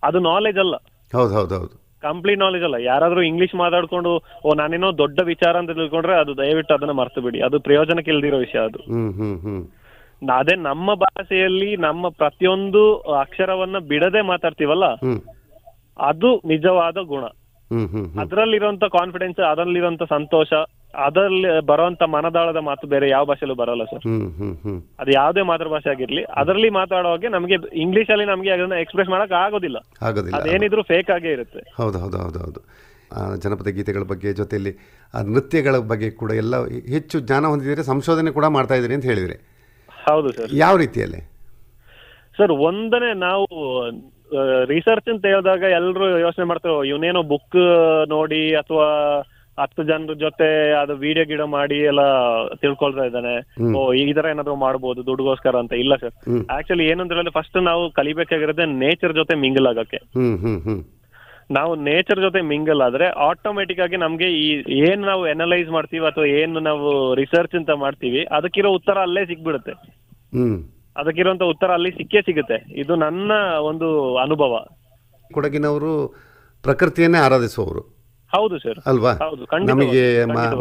ಅದು ನಾಲೆಜ್ ಅಲ್ಲ. ಹೌದು. ಕಂಪ್ಲೀಟ್ ನಾಲೆಜ್ ಅಲ್ಲ. ಯಾರಾದ್ರೂ ಇಂಗ್ಲಿಷ್ ಮಾತಾಡ್ಕೊಂಡು ನಾನೇನೋ ದೊಡ್ಡ ವಿಚಾರ ಅಂತ ತಿಳ್ಕೊಂಡ್ರೆ ಅದು ದಯವಿಟ್ಟು ಅದನ್ನ ಮರ್ತು ಬಿಡಿ, ಅದು ಪ್ರಯೋಜನಕ್ಕೆ ಇಲ್ದಿರೋ ವಿಷಯ ಅದು. ಅದೇ ನಮ್ಮ ಭಾಷೆಯಲ್ಲಿ ನಮ್ಮ ಪ್ರತಿಯೊಂದು ಅಕ್ಷರವನ್ನ ಬಿಡದೆ ಮಾತಾಡ್ತೀವಲ್ಲ, ಅದು ನಿಜವಾದ ಗುಣ. ಅದರಲ್ಲಿರುವಂತ ಕಾನ್ಫಿಡೆನ್ಸ್, ಅದರಲ್ಲಿರುವಂತ ಸಂತೋಷ, ಅದರಲ್ಲಿ ಬರುವಂತ ಮನದಾಳದ ಮಾತು ಬೇರೆ ಯಾವ ಭಾಷೆಯಲ್ಲೂ ಬರಲ್ಲ ಸರ್. ಹ್ಮ್ ಹ್ಮ್ ಹ್ಮ್ ಅದು ಯಾವುದೇ ಮಾತೃಭಾಷೆ ಆಗಿರ್ಲಿ, ಅದರಲ್ಲಿ ಮಾತಾಡುವಾಗ ನಮಗೆ ಇಂಗ್ಲಿಷ್ ಅಲ್ಲಿ ನಮಗೆ ಅದನ್ನ ಎಕ್ಸ್ಪ್ರೆಸ್ ಮಾಡಕ್ ಆಗೋದಿಲ್ಲ. ಆಗೋದಿಲ್ಲ. ಅದೇನಿದ್ರು ಫೇಕ್ ಆಗೇ ಇರುತ್ತೆ. ಹೌದು ಹೌದು ಹೌದು ಹೌದು. ಜನಪದ ಗೀತೆಗಳ ಬಗ್ಗೆ ಜೊತೆಯಲ್ಲಿ ಆ ನೃತ್ಯಗಳ ಬಗ್ಗೆ ಕೂಡ ಎಲ್ಲ ಹೆಚ್ಚು ಜ್ಞಾನ ಹೊಂದಿದ್ದೀರಿ, ಸಂಶೋಧನೆ ಕೂಡ ಮಾಡ್ತಾ ಇದ್ದೀರಿ ಅಂತ ಹೇಳಿದರೆ. ಹೌದು ಸರ್. ಯಾವ ರೀತಿಯಲ್ಲಿ ಸರ್? ಒಂದನೇ ನಾವು ರಿಸರ್ಚ್ ಅಂತ ಹೇಳಿದಾಗ ಎಲ್ಲರೂ ಯೋಚನೆ ಮಾಡ್ತಾರೆ, ಇವನೇನೋ ಬುಕ್ ನೋಡಿ ಅಥವಾ 10 ಜನರ ಜೊತೆ ಅದು ವಿಡಿಯೋ ಗಿಡ ಮಾಡಿ ಎಲ್ಲ ತಿಳ್ಕೊಳ್ತಾ ಇದ್ದಾನೆ, ಓ ಈ ತರ ಏನಾದ್ರು ಮಾಡ್ಬೋದು ದುಡ್ಡುಗೋಸ್ಕರ ಅಂತ. ಇಲ್ಲ ಸರ್, ಆಕ್ಚುಲಿ ಏನಂದ್ರೆ ಫಸ್ಟ್ ನಾವು ಕಲಿಬೇಕಾಗಿರೋದೇ ನೇಚರ್ ಜೊತೆ ಮಿಂಗಲ್ ಆಗಕ್ಕೆ. ನಾವು ನೇಚರ್ ಜೊತೆ ಮಿಂಗಲ್ ಆದ್ರೆ ಆಟೋಮೆಟಿಕ್ ಆಗಿ ನಮ್ಗೆ ಈ ಏನ್ ನಾವು ಅನಲೈಸ್ ಮಾಡ್ತೀವಿ ಅಥವಾ ಏನು ನಾವು ರಿಸರ್ಚ್ ಅಂತ ಮಾಡ್ತೀವಿ ಅದಕ್ಕಿರೋ ಉತ್ತರ ಅಲ್ಲೇ ಸಿಕ್ಬಿಡುತ್ತೆ. ಅದಕ್ಕಿರುವಂತ ಉತ್ತರ ಅಲ್ಲಿ ಸಿಕ್ಕೇ ಸಿಗುತ್ತೆ. ಇದು ನನ್ನ ಒಂದು ಅನುಭವ. ಕೊಡಗಿನವರು ಪ್ರಕೃತಿಯನ್ನೇ ಆರಾಧಿಸುವವರು. ಹೌದು ಸರ್. ಅಲ್ವಾ? ನಮಗೆ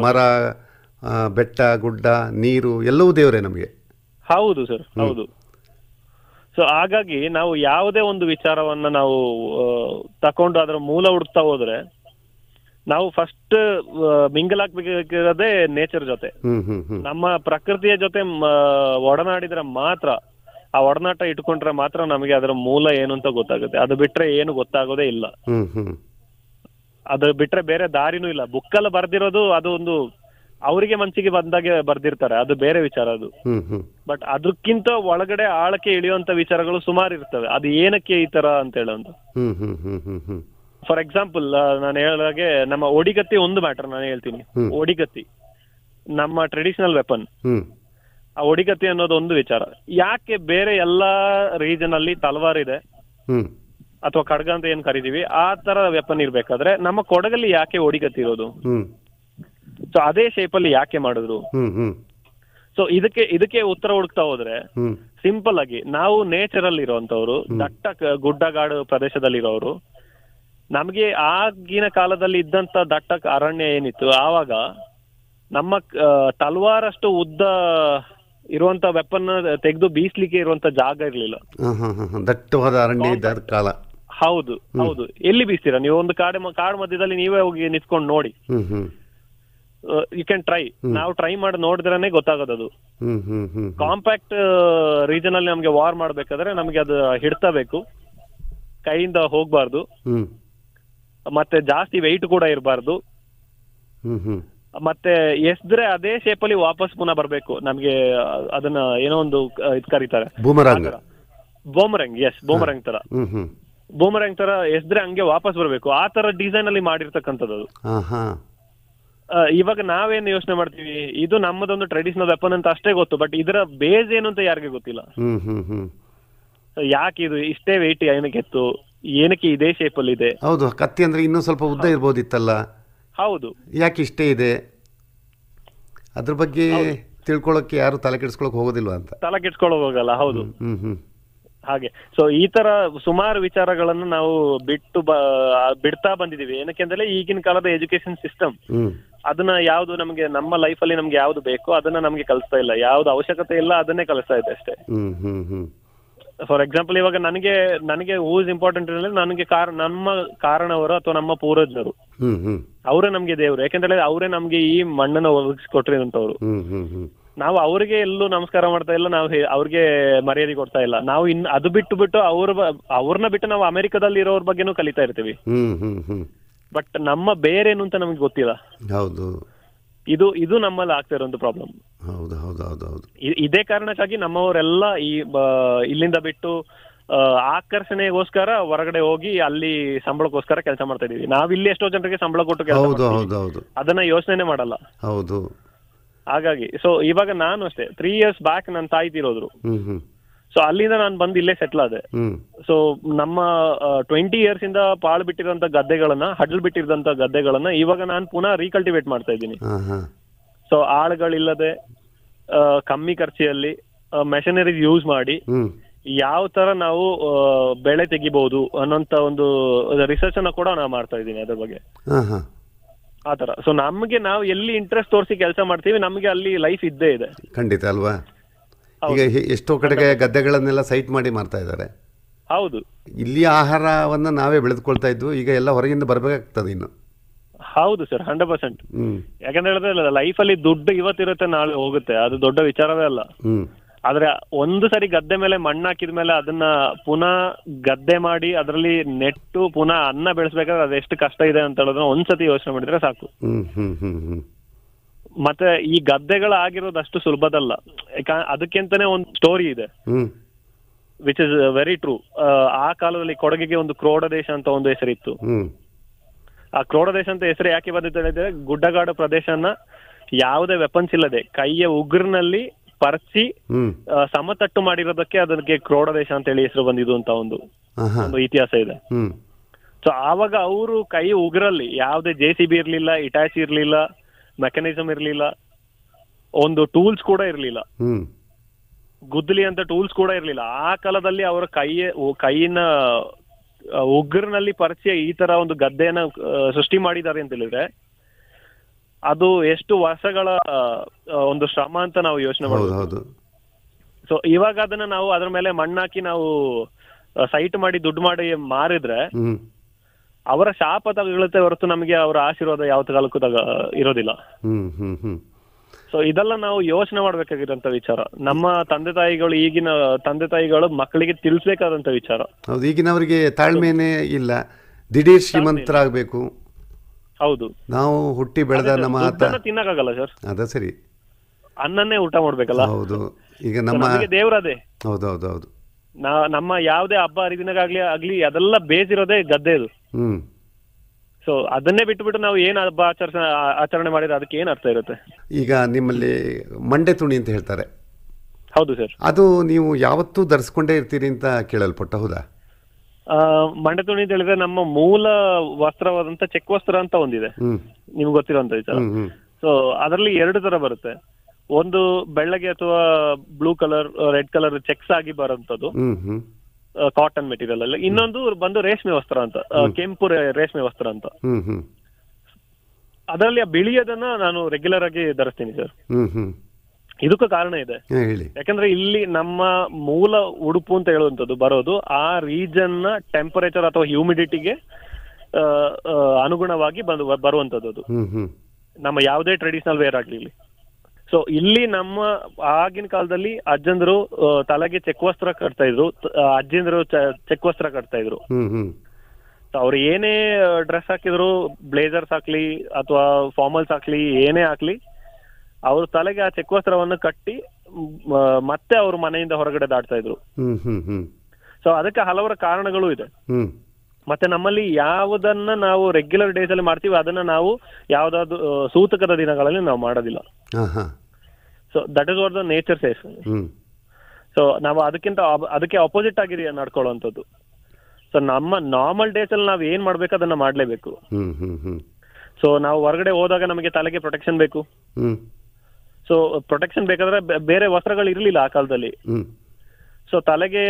ಮರ, ಬೆಟ್ಟ, ಗುಡ್ಡ, ನೀರು ಎಲ್ಲವೂ ದೇವರೇ ನಮಗೆ. ಹೌದು ಸರ್, ಹೌದು. ಸೊ ಹಾಗಾಗಿ ನಾವು ಯಾವುದೇ ಒಂದು ವಿಚಾರವನ್ನ ನಾವು ತಕೊಂಡು ಅದರ ಮೂಲ ಹುಡುಕ್ತಾ ಹೋದ್ರೆ ನಾವು ಫಸ್ಟ್ ಮಿಂಗಲ್ ಆಗ್ಬೇಕಾಗಿರೋದೇ ನೇಚರ್ ಜೊತೆ. ನಮ್ಮ ಪ್ರಕೃತಿಯ ಜೊತೆ ಒಡನಾಡಿದ್ರೆ ಮಾತ್ರ, ಆ ಒಡನಾಟ ಇಟ್ಕೊಂಡ್ರೆ ಮಾತ್ರ ನಮಗೆ ಅದರ ಮೂಲ ಏನು ಅಂತ ಗೊತ್ತಾಗುತ್ತೆ. ಅದು ಬಿಟ್ರೆ ಏನು ಗೊತ್ತಾಗೋದೇ ಇಲ್ಲ. ಅದು ಬಿಟ್ರೆ ಬೇರೆ ದಾರಿನೂ ಇಲ್ಲ. ಬುಕ್ಕಲ್ಲಿ ಬರ್ದಿರೋದು ಅದು ಒಂದು ಅವರಿಗೆ ಮನ್ಸಿಗೆ ಬಂದಾಗೆ ಬರ್ದಿರ್ತಾರೆ, ಅದು ಬೇರೆ ವಿಚಾರ ಅದು. ಬಟ್ ಅದಕ್ಕಿಂತ ಒಳಗಡೆ ಆಳಕ್ಕೆ ಇಳಿಯುವಂತ ವಿಚಾರಗಳು ಸುಮಾರು ಇರ್ತವೆ. ಅದು ಏನಕ್ಕೆ ಈ ತರ ಅಂತ ಹೇಳುವಂತ. ಫಾರ್ ಎಕ್ಸಾಂಪಲ್ ನಾನು ಹೇಳಿದಾಗೆ ನಮ್ಮ ಒಡಿಗತ್ತಿ ಒಂದು ಮ್ಯಾಟರ್ ನಾನು ಹೇಳ್ತೀನಿ. ಒಡಿಗತ್ತಿ ನಮ್ಮ ಟ್ರೆಡಿಷನಲ್ ವೆಪನ್. ಆ ಒಡಿಗತ್ತಿ ಅನ್ನೋದು ಒಂದು ವಿಚಾರ. ಯಾಕೆ ಬೇರೆ ಎಲ್ಲಾ ರೀಜನ್ ಅಲ್ಲಿ ತಲವಾರ್ ಇದೆ ಅಥವಾ ಖಡ್ಗ ಅಂತ ಏನ್ ಕರಿತೀವಿ ಆ ತರ ವೆಪನ್ ಇರ್ಬೇಕಾದ್ರೆ ನಮ್ಮ ಕೊಡಗಲ್ಲಿ ಯಾಕೆ ಒಡಿಗತ್ತಿ ಇರೋದು? ಸೊ ಅದೇ ಶೇಪ್ ಅಲ್ಲಿ ಯಾಕೆ ಮಾಡಿದ್ರು? ಸೊ ಇದಕ್ಕೆ ಉತ್ತರ ಹುಡುಕ್ತಾ ಹೋದ್ರೆ ಸಿಂಪಲ್ ಆಗಿ ನಾವು ನೇಚರ್ ಅಲ್ಲಿ ಇರುವಂತವ್ರು, ದಟ್ಟ ಗುಡ್ಡಗಾಡು ಪ್ರದೇಶದಲ್ಲಿರೋರು, ನಮ್ಗೆ ಆಗಿನ ಕಾಲದಲ್ಲಿ ಇದ್ದಂತ ದಟ್ಟ ಅರಣ್ಯ ಏನಿತ್ತು ಆವಾಗ ನಮ್ಮ ತಲ್ವಾರಷ್ಟು ಉದ್ದ ಇರುವಂತ ವೆಪನ್ ತೆಗೆದು ಬೀಸ್ಲಿಕ್ಕೆ ಇರುವಂತ ಜಾಗ ಇರ್ಲಿಲ್ಲ. ದಟ್ಟವಾದ ಅರಣ್ಯ ಇದ್ದ ಕಾಲ. ಹೌದು ಹೌದು. ಎಲ್ಲಿ ಬೀಸ್ತೀರಾ ನೀವು? ಒಂದು ಕಾಡು ಮಧ್ಯದಲ್ಲಿ ನೀವೇ ಹೋಗಿ ನಿಂತ್ಕೊಂಡು ನೋಡಿ. You can try. ನಾವು ಟ್ರೈ ಮಾಡಿ ನೋಡಿದ್ರೇನೆ ಗೊತ್ತಾಗೋದು. ಕಾಂಪ್ಯಾಕ್ಟ್ ರೀಜನ್ ಅಲ್ಲಿ ನಮ್ಗೆ ವಾರ್ ಮಾಡ್ಬೇಕಾದ್ರೆ ನಮ್ಗೆ ಅದು ಹಿಡ್ತಾ ಬೇಕು, ಕೈಯಿಂದ ಹೋಗ್ಬಾರ್ದು, ಮತ್ತೆ ಜಾಸ್ತಿ ವೆಯ್ಟ್ ಕೂಡ ಇರಬಾರ್ದು, ಮತ್ತೆ ಎಸ್ದ್ರೆ ಅದೇ ಶೇಪ್ ಅಲ್ಲಿ ವಾಪಸ್ ಪುನಃ ಬರ್ಬೇಕು. ನಮ್ಗೆ ಅದನ್ನ ಏನೋ ಒಂದು ಇದು ಕರೀತಾರೆ ಬೂಮರಂಗ್. ಎಸ್, ಬೂಮರಂಗ್ ತರ. ಬೂಮರಂಗ್ ತರ ಎಸ್ದ್ರೆ ಹಂಗೆ ವಾಪಸ್ ಬರ್ಬೇಕು. ಆ ತರ ಡಿಸೈನ್ ಅಲ್ಲಿ ಮಾಡಿರ್ತಕ್ಕಂಥದ್ದು. ಇವಾಗ ನಾವೇನು ಯೋಚನೆ ಮಾಡ್ತೀವಿ, ಇದು ನಮ್ಮದೊಂದು ಟ್ರೆಡಿಷನಲ್ ವೆಪನ್ ಅಂತ ಅಷ್ಟೇ ಗೊತ್ತು, ಬಟ್ ಇದರ ಬೇಸ್ ಏನು ಅಂತ ಯಾರಿಗೆ ಗೊತ್ತಿಲ್ಲ. ಯಾಕೆ ಇದು ಇಷ್ಟೇ ವೆಯ್ಟ್ ಏನಕ್ಕೆ ಎತ್ತು, ಏನಕ್ಕೆ ಇದೇ ಶೇಪ್ ಅಲ್ಲಿ ಇದೆ? ಹೌದು, ಕತ್ತಿ ಅಂದ್ರೆ ಇನ್ನೂ ಸ್ವಲ್ಪ ಉದ್ದ ಇರ್ಬೋದಿತ್ತಲ್ಲ. ಹೌದು, ಯಾಕೆ ಇಷ್ಟೇ ಇದೆ? ಅದ್ರ ಬಗ್ಗೆ ತಿಳ್ಕೊಳ್ಳೋಕೆ ಯಾರು ತಲೆ ಕೆಡಿಸ್ಕೊಳಕ್ ಹೋಗೋದಿಲ್ವಾ ಅಂತ. ತಲೆ ಕೆಡಿಸ್ಕೊಳ್ಳೋಕ್ ಹೋಗಲ್ಲ. ಹೌದು, ಹಾಗೆ. ಸೊ ಈ ತರ ಸುಮಾರು ವಿಚಾರಗಳನ್ನು ನಾವು ಬಿಡ್ತಾ ಬಂದಿದೀವಿ. ಏನಕ್ಕೆಂದ್ರೆ ಈಗಿನ ಕಾಲದ ಎಜುಕೇಶನ್ ಸಿಸ್ಟಮ್ ಅದನ್ನ ಯಾವ್ದು ನಮ್ಗೆ ನಮ್ಮ ಲೈಫ್ ಅಲ್ಲಿ ನಮ್ಗೆ ಯಾವ್ದು ಬೇಕೋ ಅದನ್ನ ನಮ್ಗೆ ಕಲಿಸ್ತಾ ಇಲ್ಲ. ಯಾವ್ದು ಅವಶ್ಯಕತೆ ಇಲ್ಲ ಅದನ್ನೇ ಕಲಿಸ್ತಾ ಇದೆ ಅಷ್ಟೇ. ಫಾರ್ ಎಕ್ಸಾಂಪಲ್ ಇವಾಗ ನನಗೆ ಹೂಸ್ ಇಂಪಾರ್ಟೆಂಟ್ ನನಗೆ ನಮ್ಮ ಕಾರಣವರು ಅಥವಾ ನಮ್ಮ ಪೂರ್ವಜರು ಅವರೇ ನಮ್ಗೆ ದೇವ್ರು. ಯಾಕೆಂದ್ರೆ ಅವರೇ ನಮ್ಗೆ ಈ ಮಣ್ಣನ್ನ ಒದಗಿಸ್ಕೊಟ್ಟಿರೋಂಥವ್ರು. ನಾವು ಅವ್ರಿಗೆ ಎಲ್ಲೂ ನಮಸ್ಕಾರ ಮಾಡ್ತಾ ಇಲ್ಲ, ನಾವು ಅವ್ರಿಗೆ ಮರ್ಯಾದೆ ಕೊಡ್ತಾ ಇಲ್ಲ. ನಾವು ಅದು ಬಿಟ್ಟು ಅವ್ರನ್ನ ಬಿಟ್ಟು ನಾವು ಅಮೆರಿಕದಲ್ಲಿ ಇರೋರ ಬಗ್ಗೆನೂ ಕಲಿತಾ ಇರ್ತೀವಿ. ಬಟ್ ನಮ್ಮ ಬೇರೇನು ಅಂತ ನಮ್ಗೆ ಗೊತ್ತಿಲ್ಲ. ಹೌದು, ಇದು ನಮ್ಮಲ್ಲಿ ಆಗ್ತಾ ಇರೋದು ಪ್ರಾಬ್ಲಮ್. ಹೌದು ಹೌದು ಹೌದು ಹೌದು. ಇದೇ ಕಾರಣಕ್ಕಾಗಿ ನಮ್ಮವರೆಲ್ಲ ಇಲ್ಲಿಂದ ಬಿಟ್ಟು ಆಕರ್ಷಣೆಗೋಸ್ಕರ ಹೊರಗಡೆ ಹೋಗಿ ಅಲ್ಲಿ ಸಂಬಳಕ್ಕೋಸ್ಕರ ಕೆಲಸ ಮಾಡ್ತಾ ಇದೀವಿ. ನಾವಿಲ್ಲಿ ಎಷ್ಟೋ ಜನರಿಗೆ ಸಂಬಳ ಕೊಟ್ಟು ಕೆಲಸ ಮಾಡ್ತೀವಿ, ಅದನ್ನ ಯೋಚನೆ ಮಾಡಲ್ಲ. ಹೌದು. ಹಾಗಾಗಿ ಸೊ ಇವಾಗ ನಾನು ಅಷ್ಟೇ 3 years ಬ್ಯಾಕ್ ನನ್ನ ತಾಯಿ ತೀರೋದ್ರು. ಸೊ ಅಲ್ಲಿಂದ ನಾನು ಬಂದು ಇಲ್ಲೇ ಸೆಟ್ಲ್ ಆದೆ. ಸೊ ನಮ್ಮ 20 years ಇಂದ ಪಾಳು ಬಿಟ್ಟಿರೋಂತ ಗದ್ದೆಗಳನ್ನ, ಹಡ್ಲ್ ಬಿಟ್ಟಿರೋಂತ ಗದ್ದೆಗಳನ್ನ ಇವಾಗ ನಾನು ಪುನಃ ರೀಕಲ್ಟಿವೇಟ್ ಮಾಡ್ತಾ ಇದ್ದೀನಿ. ಸೊ ಆಳುಗಳಿಲ್ಲದೆ ಕಮ್ಮಿ ಖರ್ಚಿನಲ್ಲಿ ಮೆಷಿನರೀಸ್ ಯೂಸ್ ಮಾಡಿ ಯಾವ ತರ ನಾವು ಬೆಳೆ ತೆಗಿಬಹುದು ಅನ್ನೋಂತ ಒಂದು ರಿಸರ್ಚ್ ಅನ್ನ ಕೂಡ ನಾವು ಮಾಡ್ತಾ ಇದ್ದೀನಿ ಅದ್ರ ಬಗ್ಗೆ. ಆತರ. ಸೊ ನಮ್ಗೆ ನಾವು ಎಲ್ಲಿ ಇಂಟ್ರೆಸ್ಟ್ ತೋರಿಸಿ ಕೆಲಸ ಮಾಡ್ತೀವಿ ನಮ್ಗೆ ಅಲ್ಲಿ ಲೈಫ್ ಇದ್ದೇ ಇದೆ. ಖಂಡಿತ ಅಲ್ವಾ? ಈಗ ಎಷ್ಟೋ ಕಡೆಗೆ ಗದ್ದೆಗಳನ್ನೆಲ್ಲ ಸೈಟ್ ಮಾಡಿ ಮಾಡ್ತಾ ಇದ್ದಾರೆ. ಹೌದು. ಇಲ್ಲಿ ಆಹಾರವನ್ನ ನಾವೇ ಬೆಳೆದುಕೊಳ್ತಾ ಇದ್ವು, ಈಗ ಎಲ್ಲ ಹೊರಗಿಂದ ಬರಬೇಕಾಗ್ತದೆ ಇನ್ನು. ಹೌದು ಸರ್, 100%. ಹ್ಮ್ ಯಾಕಂತ ಹೇಳಿದ್ರೆ ಲೈಫಲ್ಲಿ ದುಡ್ಡು ಇವತ್ತಿರುತ್ತೆ, ನಾಳೆ ಹೋಗುತ್ತೆ, ಅದು ದೊಡ್ಡ ವಿಚಾರವೇ ಅಲ್ಲ. ಹ್ಮ್ ಆದ್ರೆ ಒಂದು ಸರಿ ಗದ್ದೆ ಮೇಲೆ ಮಣ್ಣು ಹಾಕಿದ ಮೇಲೆ ಅದನ್ನ ಪುನಃ ಗದ್ದೆ ಮಾಡಿ ಅದರಲ್ಲಿ ನೆಟ್ಟು ಪುನಃ ಅನ್ನ ಬೆಳೆಸ್ಬೇಕಾದ್ರೆ ಅದೆಷ್ಟು ಕಷ್ಟ ಇದೆ ಅಂತ ಹೇಳೋದನ್ನ ಒಂದ್ಸತಿ ಯೋಚನೆ ಮಾಡಿದ್ರೆ ಸಾಕು. ಹ್ಮ್ ಹ್ಮ್ ಹ್ಮ್ ಹ್ಮ್ ಮತ್ತೆ ಈ ಗದ್ದೆಗಳಾಗಿರೋದು ಅಷ್ಟು ಸುಲಭದಲ್ಲ. ಅದಕ್ಕಿಂತಾನೆ ಒಂದು ಸ್ಟೋರಿ ಇದೆ, ಹ್ಮ್ ವಿಚ್ ಇಸ್ ವೆರಿ ಟ್ರೂ. ಆ ಕಾಲದಲ್ಲಿ ಕೊಡಗಿಗೆ ಒಂದು ಕ್ರೋಡ ದೇಶ ಅಂತ ಒಂದು ಹೆಸರಿತ್ತು. ಹ್ಮ್ ಆ ಕ್ರೋಡ ದೇಶ ಅಂತ ಹೆಸರು ಯಾಕೆ ಬಂದಿತ್ತು ಹೇಳಿದ್ರೆ, ಗುಡ್ಡಗಾಡು ಪ್ರದೇಶನ ಯಾವುದೇ ವೆಪನ್ಸ್ ಇಲ್ಲದೆ ಕೈಯ ಉಗುರಿನಲ್ಲಿ ಪರ್ಚಿ ಹ್ಮ್ ಸಮತಟ್ಟು ಮಾಡಿರೋದಕ್ಕೆ ಅದಕ್ಕೆ ಕ್ರೋಡ ದೇಶ ಅಂತ ಹೇಳಿ ಹೆಸರು ಬಂದಿದ್ದು ಅಂತ ಒಂದು ಇತಿಹಾಸ ಇದೆ. ಹ್ಮ್ ಸೊ ಆವಾಗ ಅವರು ಕೈ ಉಗುರಲ್ಲಿ ಯಾವುದೇ JCB ಇರ್ಲಿಲ್ಲ, ಇಟಾಚಿ ಇರ್ಲಿಲ್ಲ, ಮೆಕ್ಯಾನಿಸಮ್ ಇರ್ಲಿಲ್ಲ, ಒಂದು ಟೂಲ್ಸ್ ಕೂಡ ಇರ್ಲಿಲ್ಲ, ಹ್ಮ್ ಗುದ್ದಲಿ ಅಂತ ಟೂಲ್ಸ್ ಕೂಡ ಇರ್ಲಿಲ್ಲ. ಆ ಕಾಲದಲ್ಲಿ ಅವರ ಕೈಯಿನ ಉಗುರಿನಲ್ಲಿ ಪರಿಚಯ ಈ ತರ ಒಂದು ಗದ್ದೆಯನ್ನ ಸೃಷ್ಟಿ ಮಾಡಿದ್ದಾರೆ ಅಂತ ಹೇಳಿದ್ರೆ ಅದು ಎಷ್ಟು ವರ್ಷಗಳ ಒಂದು ಶ್ರಮ ಅಂತ ನಾವು ಯೋಚನೆ ಮಾಡಬಹುದು. ಸೊ ಇವಾಗ ಅದನ್ನ ನಾವು ಅದ್ರ ಮೇಲೆ ಮಣ್ಣಾಕಿ ನಾವು ಸೈಟ್ ಮಾಡಿ ದುಡ್ಡು ಮಾಡಿ ಮಾರಿದ್ರೆ ಅವರ ಶಾಪ ತಗೊಳುತ್ತೆ ಹೊರತು ನಮಗೆ ಅವರ ಆಶೀರ್ವಾದ ಯಾವ ಕಾಲಕ್ಕೂ ಇರೋದಿಲ್ಲ. ಸೊ ಇದೆಲ್ಲ ನಾವು ಯೋಚನೆ ಮಾಡ್ಬೇಕಾಗಿರೋಂತ ವಿಚಾರ. ನಮ್ಮ ತಂದೆ ತಾಯಿಗಳು, ಈಗಿನ ತಂದೆ ತಾಯಿಗಳು ಮಕ್ಕಳಿಗೆ ತಿಳಿಸ್ಬೇಕಾದಂತ ವಿಚಾರ. ಹೌದು, ಈಗಿನವರಿಗೆ ತಾಳ್ಮೆನೇ ಇಲ್ಲ, ದಿಢೀರ್ ಶ್ರೀಮಂತರಾಗಬೇಕು. ಹೌದು, ನಾವು ಹುಟ್ಟಿ ಬೆಳೆದ ನಮ್ಮ ತಿನ್ನಕ್ಕಾಗಲ್ಲ ಸರ್, ಅದ ಸರಿ, ಅನ್ನನ್ನೇ ಊಟ ಮಾಡ್ಬೇಕಲ್ಲ. ಹೌದು, ಈಗ ನಮ್ಮ ದೇವ್ರದೇ. ಹೌದೌದೌದು, ನಮ್ಮ ಯಾವುದೇ ಹಬ್ಬ ಹರಿದಿನಗಾಗ್ಲಿ ಅದೆಲ್ಲ ಬೇಸಿರೋದೇ ಗದ್ದೆದು. ಸೊ ಅದನ್ನೇ ಬಿಟ್ಟು ನಾವು ಏನ್ ಹಬ್ಬ ಆಚರಣೆ ಮಾಡಿದ್ರೆ ಅದಕ್ಕೆ ಏನ್ ಅರ್ಥ ಇರುತ್ತೆ? ಈಗ ನಿಮ್ಮಲ್ಲಿ ಮಂಡೆ ತುಣಿ ಅಂತ ಹೇಳ್ತಾರೆ. ಹೌದು ಸರ್. ಅದು ನೀವು ಯಾವತ್ತೂ ಧರಿಸ್ಕೊಂಡೇ ಇರ್ತೀರಿ ಅಂತ ಕೇಳಲ್ಪಟ್ಟ, ಹೌದಾ? ಮಂಡೆ ತುಣಿ ಅಂತ ಹೇಳಿದ್ರೆ ನಮ್ಮ ಮೂಲ ವಸ್ತ್ರವಾದಂತ ಚೆಕ್ ವಸ್ತ್ರ ಅಂತ ಒಂದಿದೆ, ನಿಮ್ಗೆ ಗೊತ್ತಿರೋಂತ ವಿಚಾರ. ಸೊ ಅದರಲ್ಲಿ 2 ತರ ಬರುತ್ತೆ. ಒಂದು ಬೆಳ್ಳಗೆ ಅಥವಾ blue colour, red colour cheques ಆಗಿ ಬರೋಂಥದ್ದು ಕಾಟನ್ ಮೆಟೀರಿಯಲ್ ಅಲ್ಲಿ. ಇನ್ನೊಂದು ಬಂದು ರೇಷ್ಮೆ ವಸ್ತ್ರ ಅಂತ, ಕೆಂಪು ರೇಷ್ಮೆ ವಸ್ತ್ರ ಅಂತ. ಅದರಲ್ಲಿ ಆ ಬಿಳಿಯದನ್ನ ನಾನು ರೆಗ್ಯುಲರ್ ಆಗಿ ಧರಿಸ್ತೀನಿ ಸರ್. ಇದಕ್ಕೂ ಕಾರಣ ಇದೆ. ಯಾಕಂದ್ರೆ ಇಲ್ಲಿ ನಮ್ಮ ಮೂಲ ಉಡುಪು ಅಂತ ಹೇಳುವಂಥದ್ದು ಬರೋದು ಆ ರೀಜನ್ ನ ಟೆಂಪರೇಚರ್ ಅಥವಾ ಹ್ಯೂಮಿಡಿಟಿಗೆ ಅನುಗುಣವಾಗಿ ಬರುವಂತದ್ದು ಅದು, ನಮ್ಮ ಯಾವುದೇ ಟ್ರೆಡಿಷನಲ್ ವೇರ್ ಆಗ್ಲಿ ಇಲ್ಲಿ. ಸೊ ಇಲ್ಲಿ ನಮ್ಮ ಆಗಿನ ಕಾಲದಲ್ಲಿ ಅಜ್ಜಂದ್ರು ತಲೆಗೆ ಚೆಕ್ ವಸ್ತ್ರ ಕಟ್ತಾ ಇದ್ರು, ಅಜ್ಜಿಂದ್ರು ಚೆಕ್ ವಸ್ತ್ರ ಕಟ್ತಾ ಇದ್ರು. ಅವ್ರು ಏನೇ ಡ್ರೆಸ್ ಹಾಕಿದ್ರು, ಬ್ಲೇಸರ್ಸ್ ಹಾಕ್ಲಿ ಅಥವಾ ಫಾರ್ಮಲ್ಸ್ ಹಾಕ್ಲಿ, ಏನೇ ಹಾಕ್ಲಿ, ಅವ್ರ ತಲೆಗೆ ಆ ಚೆಕ್ ವಸ್ತ್ರವನ್ನು ಕಟ್ಟಿ ಮತ್ತೆ ಅವ್ರ ಮನೆಯಿಂದ ಹೊರಗಡೆ ದಾಟ್ತಾ ಇದ್ರು. ಸೊ ಅದಕ್ಕೆ ಹಲವಾರು ಕಾರಣಗಳು ಇದೆ. ಮತ್ತೆ ನಮ್ಮಲ್ಲಿ ಯಾವುದನ್ನ ನಾವು ರೆಗ್ಯುಲರ್ ಡೇಸ್ ಅಲ್ಲಿ ಮಾಡ್ತೀವಿ ಅದನ್ನ ನಾವು ಯಾವ್ದಾದ್ರು ಸೂತಕದ ದಿನಗಳಲ್ಲಿ ನಾವು ಮಾಡೋದಿಲ್ಲ. So that is what the nature says. So ನಾವು ಅದಕ್ಕೆ ಅಪೋಸಿಟ್ ಆಗಿ ನಡ್ಕೊಳ್ಳುವಂಥದ್ದು. ಸೊ ನಮ್ಮ ನಾರ್ಮಲ್ ಡೇಸ್ ಅಲ್ಲಿ ನಾವು ಏನ್ ಮಾಡ್ಬೇಕು ಅದನ್ನ ಮಾಡ್ಲೇಬೇಕು. ಸೊ ನಾವು ಹೊರಗಡೆ ಹೋದಾಗ ನಮಗೆ ತಲೆಗೆ ಪ್ರೊಟೆಕ್ಷನ್ ಬೇಕು. ಸೊ ಪ್ರೊಟೆಕ್ಷನ್ ಬೇಕಾದ್ರೆ ಬೇರೆ ವಸ್ತ್ರಗಳು ಇರ್ಲಿಲ್ಲ ಆ ಕಾಲದಲ್ಲಿ. ಸೊ ತಲೆಗೆ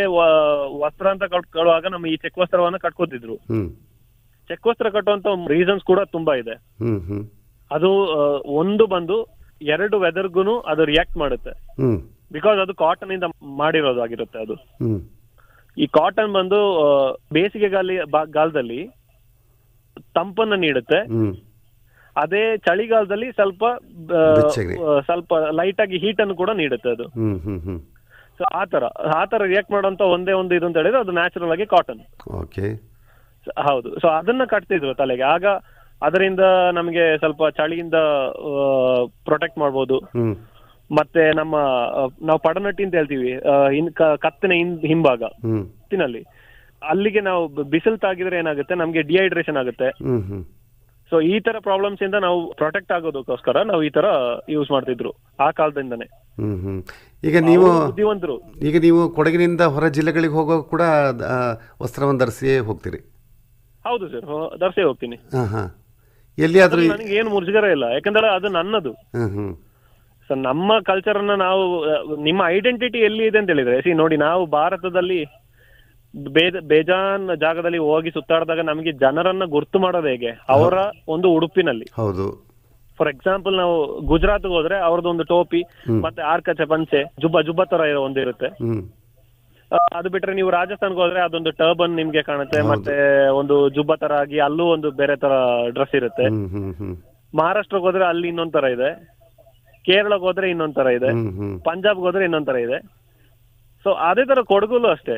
ವಸ್ತ್ರ ಅಂತ ಕಟ್ಟುವಾಗ ನಮ್ಮ ಈ ಚೆಕ್ ವಸ್ತ್ರವನ್ನ ಕಟ್ಕೋತಿದ್ರು. ಚೆಕ್ ವಸ್ತ್ರ ಕಟ್ಟುವಂತ ರೀಸನ್ಸ್ ಕೂಡ ತುಂಬಾ ಇದೆ. ಅದು ಒಂದು ಬಂದು 2 ವೆದರ್ಗುನು ಅದು ರಿಯಾಕ್ಟ್ ಮಾಡುತ್ತೆ. ಬಿಕಾಸ್ ಅದು ಕಾಟನ್ ಇಂದ ಮಾಡಿರೋದಾಗಿರುತ್ತೆ. ಅದು ಈ ಕಾಟನ್ ಬಂದು ಬೇಸಿಗೆ ಗಾಲದಲ್ಲಿ ತಂಪನ್ನ ನೀಡುತ್ತೆ, ಅದೇ ಚಳಿಗಾಲದಲ್ಲಿ ಸ್ವಲ್ಪ ಲೈಟ್ ಆಗಿ ಹೀಟ್ ಅನ್ನು ಕೂಡ ನೀಡುತ್ತೆ ಅದು. ಸೊ ಆತರ ರಿಯಾಕ್ಟ್ ಮಾಡುವಂತ ಒಂದೇ ಒಂದು ಇದು ಅಂತ ಹೇಳಿದ್ರೆ ಅದು ನ್ಯಾಚುರಲ್ ಆಗಿ ಕಾಟನ್. ಹೌದು. ಸೊ ಅದನ್ನ ಕಟ್ತಿದ್ರು ತಲೆಗೆ. ಆಗ ಅದರಿಂದ ನಮಗೆ ಸ್ವಲ್ಪ ಚಳಿಯಿಂದ ಪ್ರೊಟೆಕ್ಟ್ ಮಾಡ್ಬೋದು. ಮತ್ತೆ ನಾವು ಪಡನಟ್ಟಿ ಅಂತ ಹೇಳ್ತೀವಿ, ಕತ್ತಿನ ಹಿಂಭಾಗ ಕತ್ತಿನಲ್ಲಿ, ಅಲ್ಲಿಗೆ ನಾವು ಬಿಸಿಲು ತಾಗಿದ್ರೆ ಏನಾಗುತ್ತೆ, ನಮ್ಗೆ ಡಿಹೈಡ್ರೇಷನ್ ಆಗುತ್ತೆ. ಸೊ ಈ ತರ ಪ್ರಾಬ್ಲಮ್ಸ್ ಇಂದ ನಾವು ಪ್ರೊಟೆಕ್ಟ್ ಆಗೋದಕ್ಕೋಸ್ಕರ ನಾವು ಈ ತರ ಯೂಸ್ ಮಾಡ್ತಿದ್ರು ಆ ಕಾಲದಿಂದನೇ. ಈಗ ನೀವು ಕೊಡಗಿನಿಂದ ಹೊರ ಜಿಲ್ಲೆಗಳಿಗೆ ಹೋಗೋ ಕೂಡ ವಸ್ತ್ರವನ್ನು ಧರಿಸಿಯೇ ಹೋಗ್ತೀರಿ? ಹೌದು ಸರ್, ಧರಿಸೇ ಹೋಗ್ತೀನಿ. ಎಲ್ಲಿಯಾದ್ರೂ ನನಗೆ ಏನು ಮುಜುಗರ ಇಲ್ಲ, ಯಾಕಂದ್ರೆ ಅದು ನನ್ನದು. ಸೊ ನಮ್ಮ ಕಲ್ಚರ್ ಅನ್ನ ನಾವು, ನಿಮ್ಮ ಐಡೆಂಟಿಟಿ ಎಲ್ಲಿ ಇದೆ ಅಂತ ಹೇಳಿದ್ರೆ, ನೋಡಿ ನಾವು ಭಾರತದಲ್ಲಿ ಬೇಜಾನ್ ಜಾಗದಲ್ಲಿ ಹೋಗಿ ಸುತ್ತಾಡಿದಾಗ ನಮಗೆ ಜನರನ್ನ ಗುರ್ತು ಮಾಡೋದು ಹೇಗೆ? ಅವರ ಒಂದು ಉಡುಪಿನಲ್ಲಿ. ಹೌದು. ಫಾರ್ ಎಕ್ಸಾಂಪಲ್ ನಾವು ಗುಜರಾತ್ ಹೋದ್ರೆ ಅವ್ರದ್ದು ಒಂದು ಟೋಪಿ ಮತ್ತೆ ಆರ್ಕಚೆ ಪಂಚೆ ಜುಬ್ಬ ತರ ಒಂದಿರುತ್ತೆ. ಅದು ಬಿಟ್ರೆ ನೀವು ರಾಜಸ್ಥಾನ್ಗೆ ಹೋದ್ರೆ ಅದೊಂದು ಟರ್ಬನ್ ನಿಮ್ಗೆ ಕಾಣುತ್ತೆ, ಮತ್ತೆ ಒಂದು ಜುಬ್ಬ ತರ ಆಗಿ ಅಲ್ಲೂ ಒಂದು ಬೇರೆ ತರ ಡ್ರೆಸ್ ಇರುತ್ತೆ. ಮಹಾರಾಷ್ಟ್ರಕ್ಕೆ ಹೋದ್ರೆ ಅಲ್ಲಿ ಇನ್ನೊಂದ್ ತರ ಇದೆ, ಕೇರಳಕ್ಕೆ ಹೋದ್ರೆ ಇನ್ನೊಂದ್ ತರ ಇದೆ, ಪಂಜಾಬ್ಗೆ ಹೋದ್ರೆ ಇನ್ನೊಂದ್ ತರ ಇದೆ. ಸೊ ಅದೇ ತರ ಕೊಡಗುಲು ಅಷ್ಟೇ,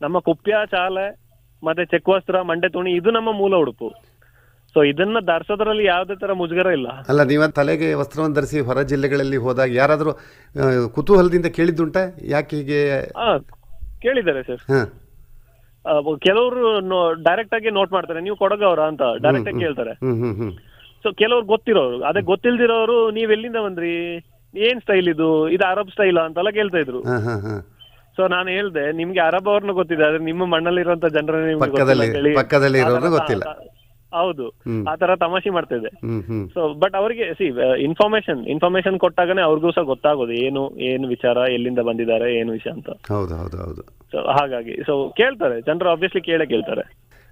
ನಮ್ಮ ಕುಪ್ಯ ಚಾಲೆ ಮತ್ತೆ ಚೆಕ್ವಸ್ತ್ರ ಮಂಡೆ ತುಣಿ ಇದು ನಮ್ಮ ಮೂಲ ಉಡುಪು. ಸೊ ಇದನ್ನ ಧರಿಸೋದ್ರಲ್ಲಿ ಯಾವುದೇ ತರ ಮುಜುಗರ ಇಲ್ಲ. ಅಲ್ಲ, ನೀವು ತಲೆಗೆ ವಸ್ತ್ರವನ್ನು ಧರಿಸಿ ಹೊರ ಜಿಲ್ಲೆಗಳಲ್ಲಿ ಹೋದಾಗ ಯಾರಾದರೂ ಕುತೂಹಲದಿಂದ ಕೇಳಿದ್ದುಂಟ ಯಾಕೆ ಹೀಗೆ? ಕೇಳಿದ್ದಾರೆ ಸರ್. ಕೆಲವರು ಡೈರೆಕ್ಟ್ ಆಗಿ ನೋಟ್ ಮಾಡ್ತಾರೆ, ನೀವು ಕೊಡಗವ್ರ ಅಂತ ಡೈರೆಕ್ಟ್ ಆಗಿ ಕೇಳ್ತಾರೆ. ಸೊ ಕೆಲವ್ರು ಗೊತ್ತಿರೋರು, ಅದೇ ಗೊತ್ತಿಲ್ದಿರೋರು ನೀವ್ ಎಲ್ಲಿಂದ ಬಂದ್ರಿ, ಏನ್ ಸ್ಟೈಲ್ ಇದು ಅರಬ್ ಸ್ಟೈಲ್ ಅಂತೆಲ್ಲ ಕೇಳ್ತಾ ಇದ್ರು. ಸೊ ನಾನು ಹೇಳ್ದೆ, ನಿಮ್ಗೆ ಅರಬ್ ಅವ್ರನ್ನ ಗೊತ್ತಿದೆ, ಆದ್ರೆ ನಿಮ್ಮ ಮಣ್ಣಲ್ಲಿರುವಂತ ಜನರ ಪಕ್ಕದಲ್ಲಿ ಇರೋರು ಗೊತ್ತಿಲ್ಲ. ಹೌದು, ಆ ತರ ತಮಾಷೆ ಮಾಡ್ತಾ ಇದೆ. ಸೊ ಬಟ್ ಅವರಿಗೆ ಇನ್ಫಾರ್ಮೇಶನ್ ಕೊಟ್ಟಾಗನೇ ಅವ್ರಿಗೂ ಸಹ ಗೊತ್ತಾಗೋದು ಏನು ವಿಚಾರ, ಎಲ್ಲಿಂದ ಬಂದಿದ್ದಾರೆ, ಏನು ವಿಷಯ ಅಂತ. ಹೌದು. ಸೊ ಹಾಗಾಗಿ ಸೊ ಕೇಳ್ತಾರೆ ಜನರು, ಆಬ್ವಿಯಸ್ಲಿ ಕೇಳ್ತಾರೆ.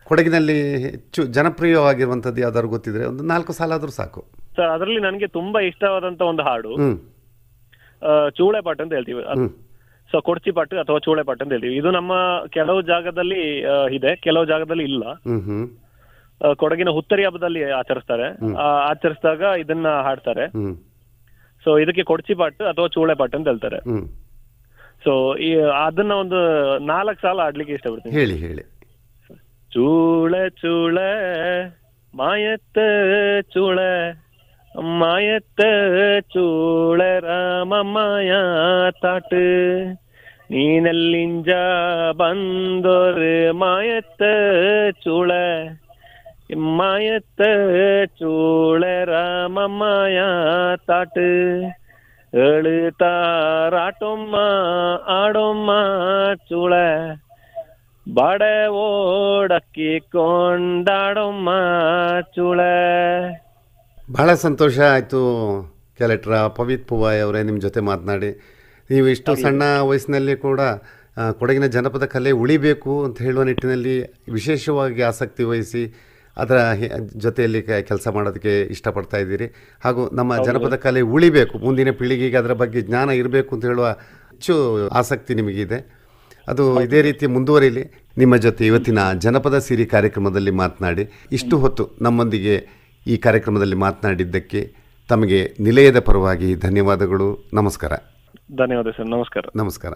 ಕೊಡಗಿನಲ್ಲಿ ಹೆಚ್ಚು ಜನಪ್ರಿಯವಾಗಿರುವಂತದ್ದು ಯಾವ್ದಾದ್ರು ಗೊತ್ತಿದ್ರೆ ಒಂದು 4 ಸಾಲ ಆದ್ರೂ ಸಾಕು ಸರ್. ಅದರಲ್ಲಿ ನನಗೆ ತುಂಬಾ ಇಷ್ಟವಾದಂತ ಒಂದು ಹಾಡು ಚೂಳೆ ಪಾಟ್ ಅಂತ ಹೇಳ್ತೀವಿ. ಸೊ ಕೊಡ್ಚಿ ಪಾಟ್ ಅಥವಾ ಚೂಳೆ ಪಾಟ್ ಅಂತ ಹೇಳ್ತೀವಿ. ಇದು ನಮ್ಮ ಕೆಲವು ಜಾಗದಲ್ಲಿ ಇದೆ, ಕೆಲವು ಜಾಗದಲ್ಲಿ ಇಲ್ಲ. ಕೊಡಗಿನ ಹುತ್ತರಿ ಹಬ್ಬದಲ್ಲಿ ಆಚರಿಸ್ತಾರೆ, ಆಚರಿಸಿದಾಗ ಇದನ್ನ ಹಾಡ್ತಾರೆ. ಸೊ ಇದಕ್ಕೆ ಕೊಡ್ಚಿ ಪಾಟ್ ಅಥವಾ ಚೂಳೆ ಪಾಟ್ ಅಂತ ಹೇಳ್ತಾರೆ. ಸೊ ಅದನ್ನ ಒಂದು 4 ಸಾಲ ಆಡ್ಲಿಕ್ಕೆ ಇಷ್ಟಪಡ್ತೀನಿ. ಹೇಳಿ. ಚೂಳೆ ಚೂಳೆ ಮಾಯತ್ತ ಚೂಳೆ ಮಾಯತ್ತ ಚೂಳೆ ರಾಮ ಮಾಯ ತಾಟ್ ನೀನೆಲ್ಲಿಂಜ ಬಂದೋರು ಮಾಯತ್ತ ಚೂಳೆ ಮಾಯತ್ತ ಚೂಳೆ ರಾಮ ಮಾಯ ತಾಟ್ ಎಳುತ್ತಾರಾಟೊಮ್ಮ ಆಡೊಮ್ಮ ಚೂಳೆ ಬಾಡೆ ಓಡಕ್ಕಿ ಕೊಂಡಾಡೊಮ್ಮ ಚೂಳೆ. ಬಹಳ ಸಂತೋಷ ಆಯಿತು ಕ್ಯಾಲೆಕ್ಟರ್ ಪವಿತ್ ಪೂವಾಯ್ ಅವರೇ, ನಿಮ್ಮ ಜೊತೆ ಮಾತನಾಡಿ. ನೀವು ಇಷ್ಟು ಸಣ್ಣ ವಯಸ್ಸಿನಲ್ಲಿ ಕೂಡ ಕೊಡಗಿನ ಜನಪದ ಕಲೆ ಉಳಿಬೇಕು ಅಂತ ಹೇಳುವ ನಿಟ್ಟಿನಲ್ಲಿ ವಿಶೇಷವಾಗಿ ಆಸಕ್ತಿ ವಹಿಸಿ ಅದರ ಜೊತೆಯಲ್ಲಿ ಕೆಲಸ ಮಾಡೋದಕ್ಕೆ ಇಷ್ಟಪಡ್ತಾ ಇದ್ದೀರಿ. ಹಾಗೂ ನಮ್ಮ ಜನಪದ ಕಲೆ ಉಳಿಬೇಕು, ಮುಂದಿನ ಪೀಳಿಗೆಗೆ ಅದರ ಬಗ್ಗೆ ಜ್ಞಾನ ಇರಬೇಕು ಅಂತ ಹೇಳುವ ಹೆಚ್ಚು ಆಸಕ್ತಿ ನಿಮಗಿದೆ. ಅದು ಇದೇ ರೀತಿ ಮುಂದುವರಿಲಿ. ನಿಮ್ಮ ಜೊತೆ ಇವತ್ತಿನ ಜನಪದ ಸಿರಿ ಕಾರ್ಯಕ್ರಮದಲ್ಲಿ ಮಾತನಾಡಿ ಇಷ್ಟು ಹೊತ್ತು ನಮ್ಮೊಂದಿಗೆ ಈ ಕಾರ್ಯಕ್ರಮದಲ್ಲಿ ಮಾತನಾಡಿದ್ದಕ್ಕೆ ತಮಗೆ ನಿಲಯದ ಪರವಾಗಿ ಧನ್ಯವಾದಗಳು. ನಮಸ್ಕಾರ. ಧನ್ಯವಾದ ಸರ್. ನಮಸ್ಕಾರ.